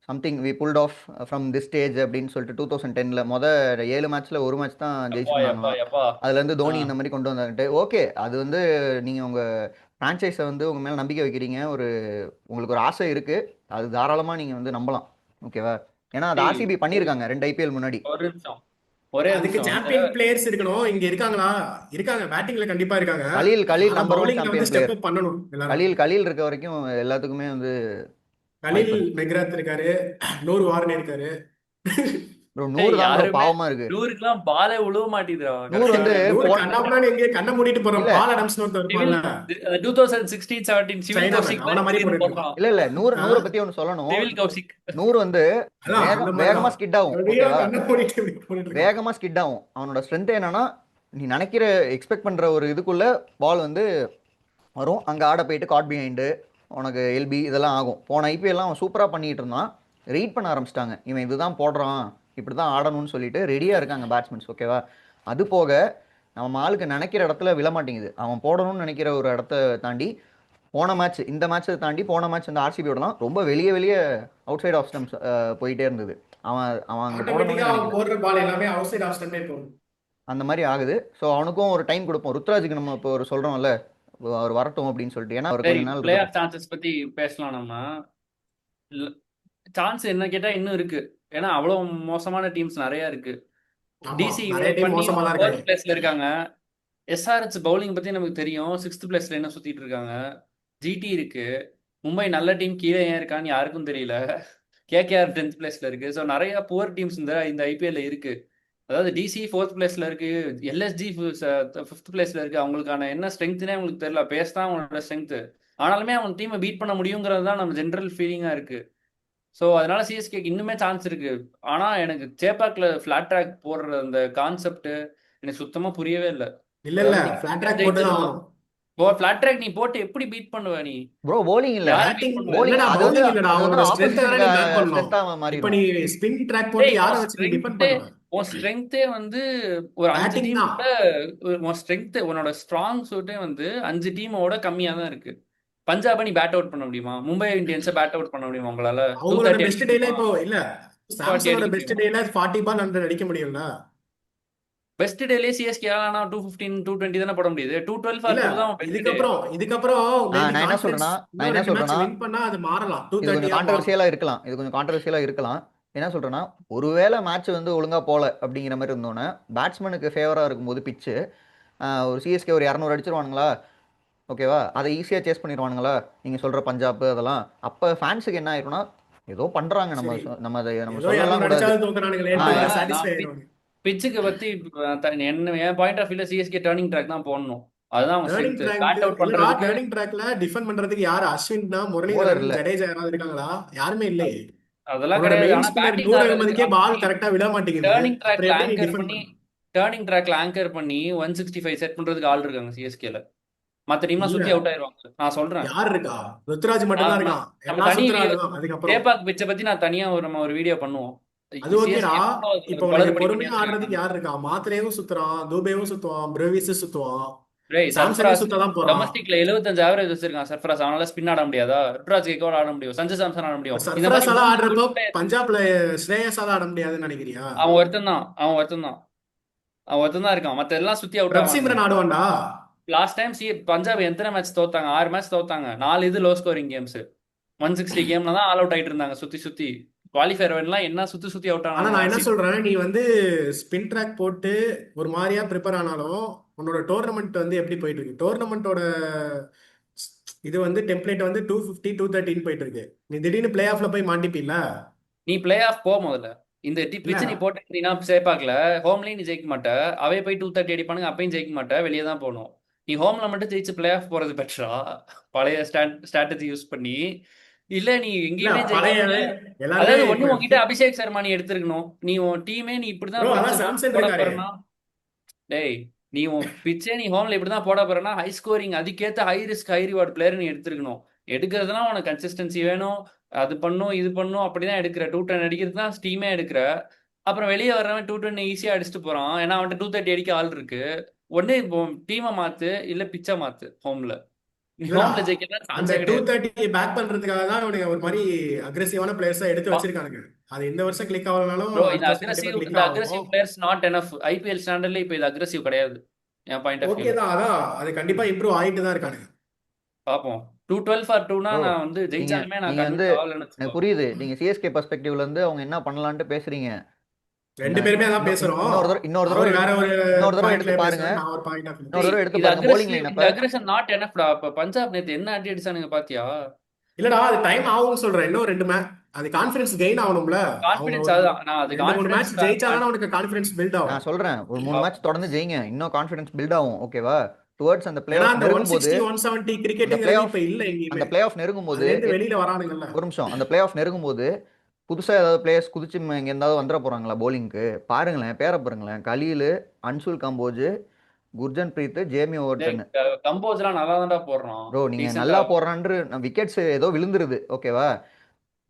something we built off from this stage அப்படின்னு சொல்லிட்டு 2010ல் 7 மேட்ச்ல ஒரு மேட்ச் தான் எப்பா எப்பா ஜெயிச்சிருந்தாங்களாம். எப்பா. அதுலேருந்து ஆ. தோனி இந்த மாதிரி கொண்டு வந்தாங்கட்டு ஓகே. அது வந்து நீங்கள் உங்கள் ஃப்ரான்ச்சைஸை வந்து உங்கள் மேலே நம்பிக்கை வைக்கிறீங்க, உங்களுக்கு ஒரு ஆசை இருக்குது, அது தாராளமாக நீங்கள் வந்து நம்பலாம், ஓகேவா? ஏன்னா அது டேய், ஆர்சிபி பண்ணியிருக்காங்க 2 ஐபிஎல் முன்னாடி. ஒரு நிமிஷம், ஒரே அதுக்கு நிமிஷம். இந்த சாம்பியன் பிளேயர்ஸ் இருக்கணும். இங்க இருக்காங்களா? இருக்காங்க, பேட்டிங்ல கண்டிப்பா இருக்காங்க. கலீல் ஆனா நம்பர் 1 பவுலிங்ல வந்து சாம்பியன் ஸ்டெப் பிளேயர். அப் பண்ணணும் எல்லாரும். கலீல் இருக்க வரைக்கும் எல்லாத்துக்குமே வந்து கலில் வாய்ப்பு இருக்கு. மெக்ராத் இருக்காரு, நூறு வார்னே இருக்காரு. ப்ரோ டேய், 100 தான் ப்ரோ, யாருமே பாவமாக இருக்குது. 100க்குலாம் பாலே உழுவ மாட்டேதுடா 100 கடைசி வந்து வரைக்கும். நூறு போன கண்ணாப்புலான்னு எங்கேயே கண்ணை மூடிட்டு போறோம். இல்லை பால் அடம்ஸ்னு ஒருத்தன் சிவில் இருப்பான்ல, 2016-17 சிவில் சைனா மேன், கௌசிக் அவன மாதிரி மாதிரி திடீர்னு போட்டுட்டு இருக்கான். போடுறான். இல்லை இல்லை, ஆ? நூறை பற்றி ஒன்று சொல்லணும். சிவில் கௌசிக். 100 வந்து அதான் அந்த வேகமாக மாதிரிதான். ஸ்கிட் ஆகும், எப்படியோ ஓகேவா? கண்ணை மூடிட்டு இப்படி போட்டுட்டு இருக்கான். வேகமாக ஸ்கிட் ஆகும். அவனோட ஸ்ட்ரென்த் என்னன்னா, நீ நினைக்கிற எக்ஸ்பெக்ட் பண்ணுற ஒரு இதுக்குள்ள பால் வந்து வரும், அங்கே ஆட போயிட்டு காட் பிஹைண்டு உனக்கு எல்பி இதெல்லாம் ஆகும். போன ஐபிஎல்லாம் அவன் சூப்பராக பண்ணிட்டு இருந்தான். ரீட் பண்ண ஆரம்பிச்சிட்டாங்க, இவன் இதுதான் போடுறான், இப்படி தான் ஆடணும்னு சொல்லிட்டு ரெடியாக இருக்காங்க பேட்ஸ்மேன்ஸ், ஓகேவா? அது போக நம்ம ஆளுக்கு நினைக்கிற இடத்துல விழமாட்டேங்குது. அவன் போடணும்னு நினைக்கிற ஒரு இடத்த தாண்டி போன மேட்ச், இந்த மேட்ச்சை தாண்டி போன மேட்ச் வந்து ஆர்சிபியோடலாம் ரொம்ப வெளியே அவுட் சைட் ஆஃப் ஸ்டம்ப்ஸ் போயிட்டே இருந்தது. அவன் அவன் அங்கே போடணும்னு ஆட்டோமேட்டிக்கா அவன் நினைக்கல, போடுற பால் எல்லாமே அவுட் சைட் ஆஃப் ஸ்டம்பே போகும். அந்த மாதிரி ஆகுது. ஸோ அவனுக்கும் ஒரு டைம் கொடுப்போம். ருத்ராஜுக்கு நம்ம இப்போ ஒரு சொல்கிறோம்ல, அவர் வரட்டும் அப்படின்னு சொல்லிட்டு, ஏன்னா அவர் டேய், கொஞ்ச நாள் பிளே இருக்கட்டும். ஆஃப் சான்சஸ் பத்தி பேசலாம் நம்ம. சான்ஸ் என்ன கேட்டா இன்னும் இருக்கு. ஏன்னா அவ்வளவு மோசமான டீம்ஸ் நிறைய இருக்கு. ஆமா, டிசி நிறைய இவ்வளவு டீம் பண்ணி மோசமா தான் இருக்காங்க. 4th பிளேஸ்ல இருக்காங்க. எஸ்ஆர்ஹெச் பவுலிங் பத்தி நமக்கு தெரியும், 6th பிளேஸ்ல என்ன சுத்திட்டு இருக்காங்க. ஜிடி இருக்கு. மும்பை நல்ல டீம், கீழே ஏன் இருக்கான்னு யாருக்கும் தெரியல. கேகேஆர் 10th பிளேஸ்ல இருக்கு. ஸோ நிறைய புவர் டீம்ஸ் இந்த ஐபிஎல்ல இருக்கு. அதாவது டிசி 4th பிளேஸ்ல இருக்கு, எல்எஸ்ஜி 5th பிளேஸ்ல இருக்கு. அவங்களுக்கான என்ன ஸ்ட்ரென்த்னே அவங்களுக்கு தெரியல. பேஸ் தான் அவங்களோட ஸ்ட்ரென்த். ஆனாலுமே அவங்க டீமை பீட் பண்ண முடியுங்கிறது தான் நம்ம ஜென்ரல் ஃபீலிங்கா இருக்கு. ஸோ அதனால சிஎஸ்கேக்கு இன்னுமே சான்ஸ் இருக்கு. ஆனா எனக்கு சேப்பாக்ல ஃபிளாட் ட்ராக் போடுற அந்த கான்செப்ட் எனக்கு சுத்தமா புரியவே இல்லை. இல்ல இல்ல, அதாவது நீ ஃபிளாட் ட்ராக் போட்டு தான் ஜெயிச்சிடலாம். ஆகணும். ஃபிளாட் ட்ராக் நீ போட்டு எப்படி பீட் பண்ணுவ நீ? ப்ரோ போலிங் இல்லை, யாரை பீட் பேட்டிங் பண்ணுவ? போலிங் இல்லடா, அது வந்து பவுலிங் இல்லடா, அது வந்து அவனோட ஸ்ட்ரென்த்தை ஆப்போசிஷன் தானே நீ பேக் பண்ணணும். ஸ்ட்ரென்த்தாக இப்ப மாறிடும். நீ ஸ்பின் ட்ராக் போட்டு டேய், யாரை வச்சு நீ டிஃபெண்ட் பண்ணுவ? உன் ஸ்ட்ரென்த்தே வந்து ஒரு 5 பேட்டிங் தான். டீமோட, உன் ஸ்ட்ரென்த் உன்னோட ஸ்ட்ராங் சூட்டே வந்து 5 டீமோட கம்மியா தான் இருக்கு. பஞ்சாபை நீ பேட் அவுட் பண்ண முடியுமா? மும்பை இந்தியன்ஸை பேட் அவுட் பண்ண முடியுமா உங்களால? அவங்களோட 230 பெஸ்ட் அடிக்க டேல முடியுமா? இப்போ இல்ல, 240 சாம்சனோட அடிக்க பெஸ்ட் முடியுமா? டேல 40 பால் 100 அடிக்க முடியும்ல? பெஸ்ட் டேலே சிஎஸ்கே ஆனா 215 220 தானே போட முடியுது. 212 இல்ல, 2 தான் அவன் பெஸ்ட் டே. இதுக்கப்புறம் மேபி நான் என்ன கான்ஃபிடன்ஸ் சொல்றேன்னா இன்னும் 2 மேட்ச் வின் பண்ணா அது மாறலாம். இது கொஞ்சம் 230 மாறும். கான்ட்ரவர்சியலாக இருக்கலாம். என்ன சொல்கிறேன்னா, ஒருவேளை மேட்ச் வந்து ஒழுங்காக போகல அப்படிங்கிற மாதிரி இருந்தோன்னே, பேட்ஸ்மேனுக்கு ஃபேவராக இருக்கும்போது பிச்சு ஒரு சிஎஸ்கே ஒரு 200 அடிச்சிருவானுங்களா, ஓகேவா? அதை ஈஸியாக சேஸ் பண்ணிடுவானுங்களா நீங்கள் சொல்கிற பஞ்சாப் அதெல்லாம். அப்போ ஃபேன்ஸுக்கு என்ன ஆயிரும்னா, ஏதோ பண்ணுறாங்க, நம்ம சரி, நம்ம அதை நம்ம ஏதோ சொல்லலாம் 200 கூடாது. அடிச்சாவது தோக்குறானுங்களே நான் சாட்டிஸ்ஃபை நான் ஆயிடுவாங்க. பிச்சுக்கு பத்தி என்ன என் பாயிண்ட் ஆஃப் வியூல சிஎஸ்கே டர்னிங் ட்ராக் தான் போடணும். அதுதான் அவங்க turning strength. Track bat out இல்லடா, பண்றதுக்கு டேர்னிங் ட்ராக்ல டிஃபெண்ட் பண்றதுக்கு யாரு? அஸ்வின்னா, போலர் முரளிதரன், இல்ல. ஜடேஜா யாராவது இருக்காங்களா? யாருமே இல்லையே. அதெல்லாம் உன்னோட கிடையாது. மெயின் ஆனா ஸ்பின்னர் பேட்டிங் நூர் ஆடுறதுக்கு அகமதுக்கே பால் அப்படி கரெக்டா விட மாட்டேங்குது. டேர்னிங் அப்புறம் ட்ராக்ல எப்படி நீ ஆங்கர் டிஃபெண்ட் பண்ணி பண்ண? டேர்னிங் ட்ராக்ல ஆங்கர் பண்ணி 165 செட் பண்றதுக்கு ஆள் இருக்காங்க சிஎஸ்கேல. மத்த டீம்லாம் இல்ல, சுத்தி அவுட் ஆயிருவாங்க. நான் சொல்றேன். யார் இருக்கா? ருத்ராஜ் மட்டும்தான் நம்ம இருக்கான். நம்ம எல்லாம் தனி சுத்துற ஆளு தான். அதுக்கப்புறம் சேப்பாக் பிச்சை பத்தி நான் தனியா நம்ம ஒரு வீடியோ பண்ணுவோம். அது ஓகேடா. சிஎஸ்கே இப்ப உனக்கு குளறுபடி பண்ணி பொறுமையா ஆடுறதுக்கு வச்சிருக்காங்க. யார் இருக்கா? மாத்திரையும் சுத்துறான், தூபேவும் சுத்துவான், பிரேவிஸும் சுத்துவான், டேய் சாம்சனும் சர்ஃபராஸ் சுத்த தான் போறான். டொமஸ்டிக்ல 75 ஆவரேஜ் வச்சிருக்கான் சர்ஃபராஸ். அவனால ஸ்பின் ஆட முடியாதா? ருட்ராஜ் கேக்கோட ஆட முடியும், சஞ்சு சாம்சன் ஆட முடியும். இந்த மாதிரி சர்ஃபராஸால 3 ஆடுறப்போ குட் பிளேயர். பஞ்சாப்ல ஸ்ரேயஸால ஆட முடியாதுன்னு நினைக்கிறியா? அவன் ஒருத்தன் தான் அவன் ஒருத்தன் தான் அவன் ஒருத்தன் தான் இருக்கான். மத்த எல்லாம் சுத்தி அவுட் பிரப் ஆவானுங்க. சிம்ரன் ஆடுவான்டா. லாஸ்ட் டைம் பஞ்சாப் எத்தனை மேட்ச் தோத்தாங்க? 6 மேட்ச் தோத்தாங்க. 4 இது லோ ஸ்கோரிங் கேம்ஸ். 160 கேம்ல தான் ஆல் அவுட் ஆயிட்டு இருந்தாங்க சுத்தி சுத்தி. குவாலிஃபயர் எல்லாம் என்ன சுத்தி சுத்தி அவுட் ஆனா ஆனானுங்க. நான் என்ன சொல்றேன், நீ வந்து ஸ்பின் ட்ராக் போட்டு ஒரு மாதிரியா ப்ரிப்பேர் ஆனாலும் உன்னோட டோர்னமெண்ட் வந்து எப்படி போயிட்டு இருக்கு? டோர்னமெண்டோட இது வந்து டெம்ப்ளேட் வந்து 250 230 போயிட்டு இருக்கு. நீ திடீர்னு பிளே ஆஃப்ல போய் மாட்டிப்பீல்ல? நீ பிளே ஆஃப் போ முதல்ல. இந்த இல்ல, பிச்சு நீ போட்டுட்டீங்கன்னா சேப்பாக்கல ஹோம்லயும் நீ ஜெயிக்க மாட்ட. அவே போய் 230 அடிப்பானுங்க, அப்பயும் ஜெயிக்க மாட்ட. வெளியே தான் போகணும். நீ ஹோம்ல மட்டும் ஜெயிச்சு பிளே ஆஃப் போறது பெட்டரா பழைய ஸ்ட்ராட்டஜி யூஸ் பண்ணி? இல்ல நீ இல்ல எங்கேயுமே ஜெயிக்காம, பழைய எல்லாருமே அதாவது இப்ப ஒண்ணு உன்கிட்ட அபிஷேக் சர்மா நீ எடுத்திருக்கணும். நீ உன் டீமே நீ ப்ரோ இப்படிதான் அதான் பிச்சு சாம்சன் போட இருக்காரு. போறேன்னா, டேய் நீ உன் பிச்சே நீ ஹோம்ல இப்படிதான் போட போறேன்னா ஹை ஸ்கோரிங் அதுக்கேத்த high risk high reward player நீ எடுத்திருக்கணும். எடுக்கிறதுனா உனக்கு கன்சிஸ்டன்சி வேணும். அது பண்ணும் இது பண்ணும் அப்படிதான் எடுக்கிற. 210 அடிக்கிறது தான் டீமே எடுக்கிற. அப்புறம் வெளியே வர்றவன் 220 ஈஸியா அடிச்சுட்டு போறான். ஏன்னா அவன்கிட்ட 230 அடிக்க ஆள் இருக்கு. ஒண்ணு இப்போ டீமை மாத்து, இல்ல பிச்சை மாத்து ஹோம்ல. நீ இல்லடா, ஹோம்ல ஜெயிக்கலாம் அந்த சான்ஸே கிடையாது. 230 பேக் பண்றதுக்காக தான் இவனுங்க ஒரு மாதிரி அக்ரெசிவான பிளேயர்ஸா எடுத்து பா- வச்சிருக்கானுங்க. அது இந்த வருஷம் கிளிக் ஆகலனாலும் ப்ரோ இந்த அடுத்த வருஷம் கண்டிப்பா அக்ரஸிவ் கிளிக் இந்த ஆகும். Aggressive players not enough. IPL ஸ்டாண்டர்ட்ல இப்போ இது அக்ரஸிவ் கிடையாது என் பாயிண்ட் ஆஃப் ஓகே வியூல. தான், அதான் அது கண்டிப்பா இம்ப்ரூவ் ஆயிட்டு தான் இருக்கானுங்க. பார்ப்போம். 212 ஃபார் 2னா ப்ரோ நான் வந்து நீங்க ஜெயிச்சாலுமே நான் நீங்க வந்து கன்வின்ஸ் ஆகலன்னு எனக்கு வச்சுக்கோ. புரியுது, நீங்க சிஎஸ்கே பெர்ஸ்பெக்டிவ்ல இருந்து அவங்க என்ன பண்ணலான்ட்டு பேசுறீங்க. ரெண்டு பேருமே அதான் பேசுறோம். இன்னொரு அவர் தடவை வேற ஒரு இன்னொரு தடவை பாயிண்ட்ல எடுத்து பாருங்க. பேசுறேன், நான் ஒரு பாயிண்ட் ஆஃப் இன்னொரு தடவை எடுத்து இது பாருங்க போலிங் அக்ரஸிவ், லைனப்ப. இந்த அக்ரஷன் நாட் எனஃப்டா. அப்ப பஞ்சாப் நேத்து என்ன அடி அடிச்சானுங்க பாத்தியா? இல்லடா, அது டைம் ஆகும்னு சொல்றேன். இன்னும் ரெண்டு மேட்ச் அது கான்ஃபிடன்ஸ் கெயின் ஆகணும்ல. அவங்க கான்ஃபிடன்ஸ் ஒரு அதுதான். நான் அது 2-3 கான்ஃபிடன்ஸ் மேட்ச் ஜெயிச்சாதான் அவனுக்கு கான்ஃபிடன்ஸ் பில்ட் ஆகும். நான் சொல்றேன் ஒரு 3 மேட்ச் தொடர்ந்து ஜெயிங்க, இன்னும் கான்ஃபிடன்ஸ் பில்ட் ஆகும். ஓகேவா? டுவர்ட்ஸ் அந்த பிளே ஏன்னா ஆஃப் அந்த நெருங்கும் போது 160 170 அந்த கிரிக்கெட்டுங்கிறது பிளே ஆஃப் இப்ப இல்ல எங்கேயுமே. அந்த பிளே ஆஃப் நெருங்கும் போது அதுல இருந்து வெளியில வரானுங்கல்ல. ஒரு நிமிஷம், அந்த பிளே ஆஃப் நெருங்கும் போது புதுசா ஏதாவது பிளேயர்ஸ் குதிச்சு இங்க இருந்தாவது வந்துட போறாங்களா போலிங்க்கு? பாருங்களேன், பேரை பாருங்களேன். Khaleel, Anshul Kamboj, Gurjapneet, Jamie Overton. கம்போஸ்லாம் நல்லா தான்டா போடுறான். ப்ரோ நீங்க டீசெண்டா நல்லா போடுறான்னு விக்கெட்ஸ் ஏதோ விழுந்துருது. ஓகேவா?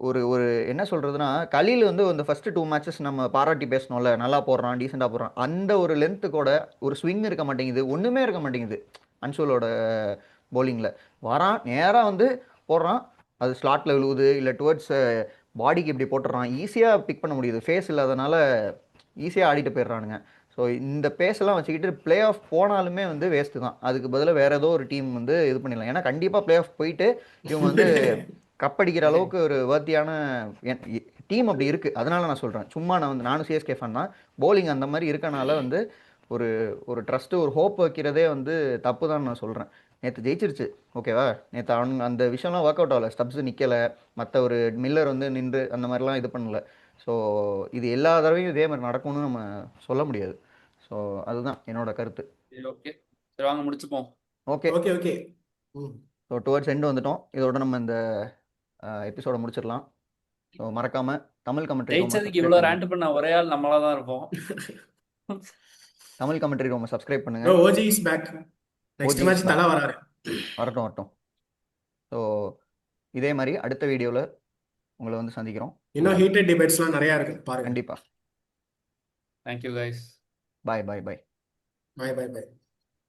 ஒரு ஒரு என்ன சொல்றதுன்னா, கலீல் வந்து இந்த ஃபர்ஸ்ட் 2 மேட்சஸ் நம்ம பாராட்டி பேசணும்ல, நல்லா போடுறான், டீசெண்டா போடுறான். அந்த ஒரு லென்த்து கூட ஒரு ஸ்விங் இருக்க மாட்டேங்குது, ஒண்ணுமே இருக்க மாட்டேங்குது அன்சுலோட பவுலிங்ல. வரான் நேரா வந்து போடுறான், அது ஸ்லாட்ல விழுவுது, இல்லை டுவர்ட்ஸ் பாடிக்கு இப்படி போட்டுறான். ஈஸியாக பிக் பண்ண முடியுது, ஃபேஸ் இல்லாதனால ஈஸியாக ஆடிட்டு போயிடுறானுங்க. ஸோ இந்த பேஸெல்லாம் வச்சுக்கிட்டு பிளே ஆஃப் போனாலுமே வந்து வேஸ்ட்டு தான். அதுக்கு பதிலாக வேறு ஏதோ ஒரு டீம் வந்து இது பண்ணிடலாம். ஏன்னா கண்டிப்பாக பிளே ஆஃப் போயிட்டு இவங்க வந்து கப்படிக்கிற அளவுக்கு ஒரு வர்த்தியான டீம் அப்படி இருக்குது. அதனால நான் சொல்கிறேன். சும்மா நான் வந்து நானும் சிஎஸ்கே ஃபேன் தான். பவுலிங் அந்த மாதிரி இருக்கனால வந்து ஒரு ஒரு ட்ரஸ்ட்டு, ஒரு ஹோப் வைக்கிறதே வந்து தப்பு தான் நான் சொல்கிறேன். நேற்று ஜெயிச்சிருச்சு. ஓகேவா? நேற்று அவனுங்க அந்த விஷயம்லாம் ஒர்க் அவுட் ஆகலை. ஸ்டப்ஸ் நிற்கலை, மற்ற ஒரு மில்லர் வந்து நின்று அந்த மாதிரிலாம் இது பண்ணல. ஸோ இது எல்லா தடவையும் இதே மாதிரி நடக்கும்னு நம்ம சொல்ல முடியாது. ஸோ அதுதான் என்னோட கருத்து. ஓகே, சரி வாங்க முடிச்சுப்போம். Okay okay. So towards end வந்துட்டோம். இதோட நம்ம இந்த எபிசோட முடிச்சிடலாம். ஸோ மறக்காம தமிழ் கமெண்ட்ரி ஜெயிச்சதுக்கு இவ்வளவு ரேண்ட் பண்ண ஒரே ஆள் நம்மளா தான் இருப்போம். தமிழ் கமெண்ட்ரி ரொம்ப சப்ஸ்கிரைப் பண்ணுங்க. OG is back. Next match தல வராரு. வரட்டும். ஸோ இதே மாதிரி அடுத்த வீடியோவில் உங்களை வந்து சந்திக்கிறோம். இன்னும் ஹீட்டட் டிபேட்ஸ்லாம் நிறைய இருக்கு பாருங்க. கண்டிப்பாக. Thank you guys. பாய். பை.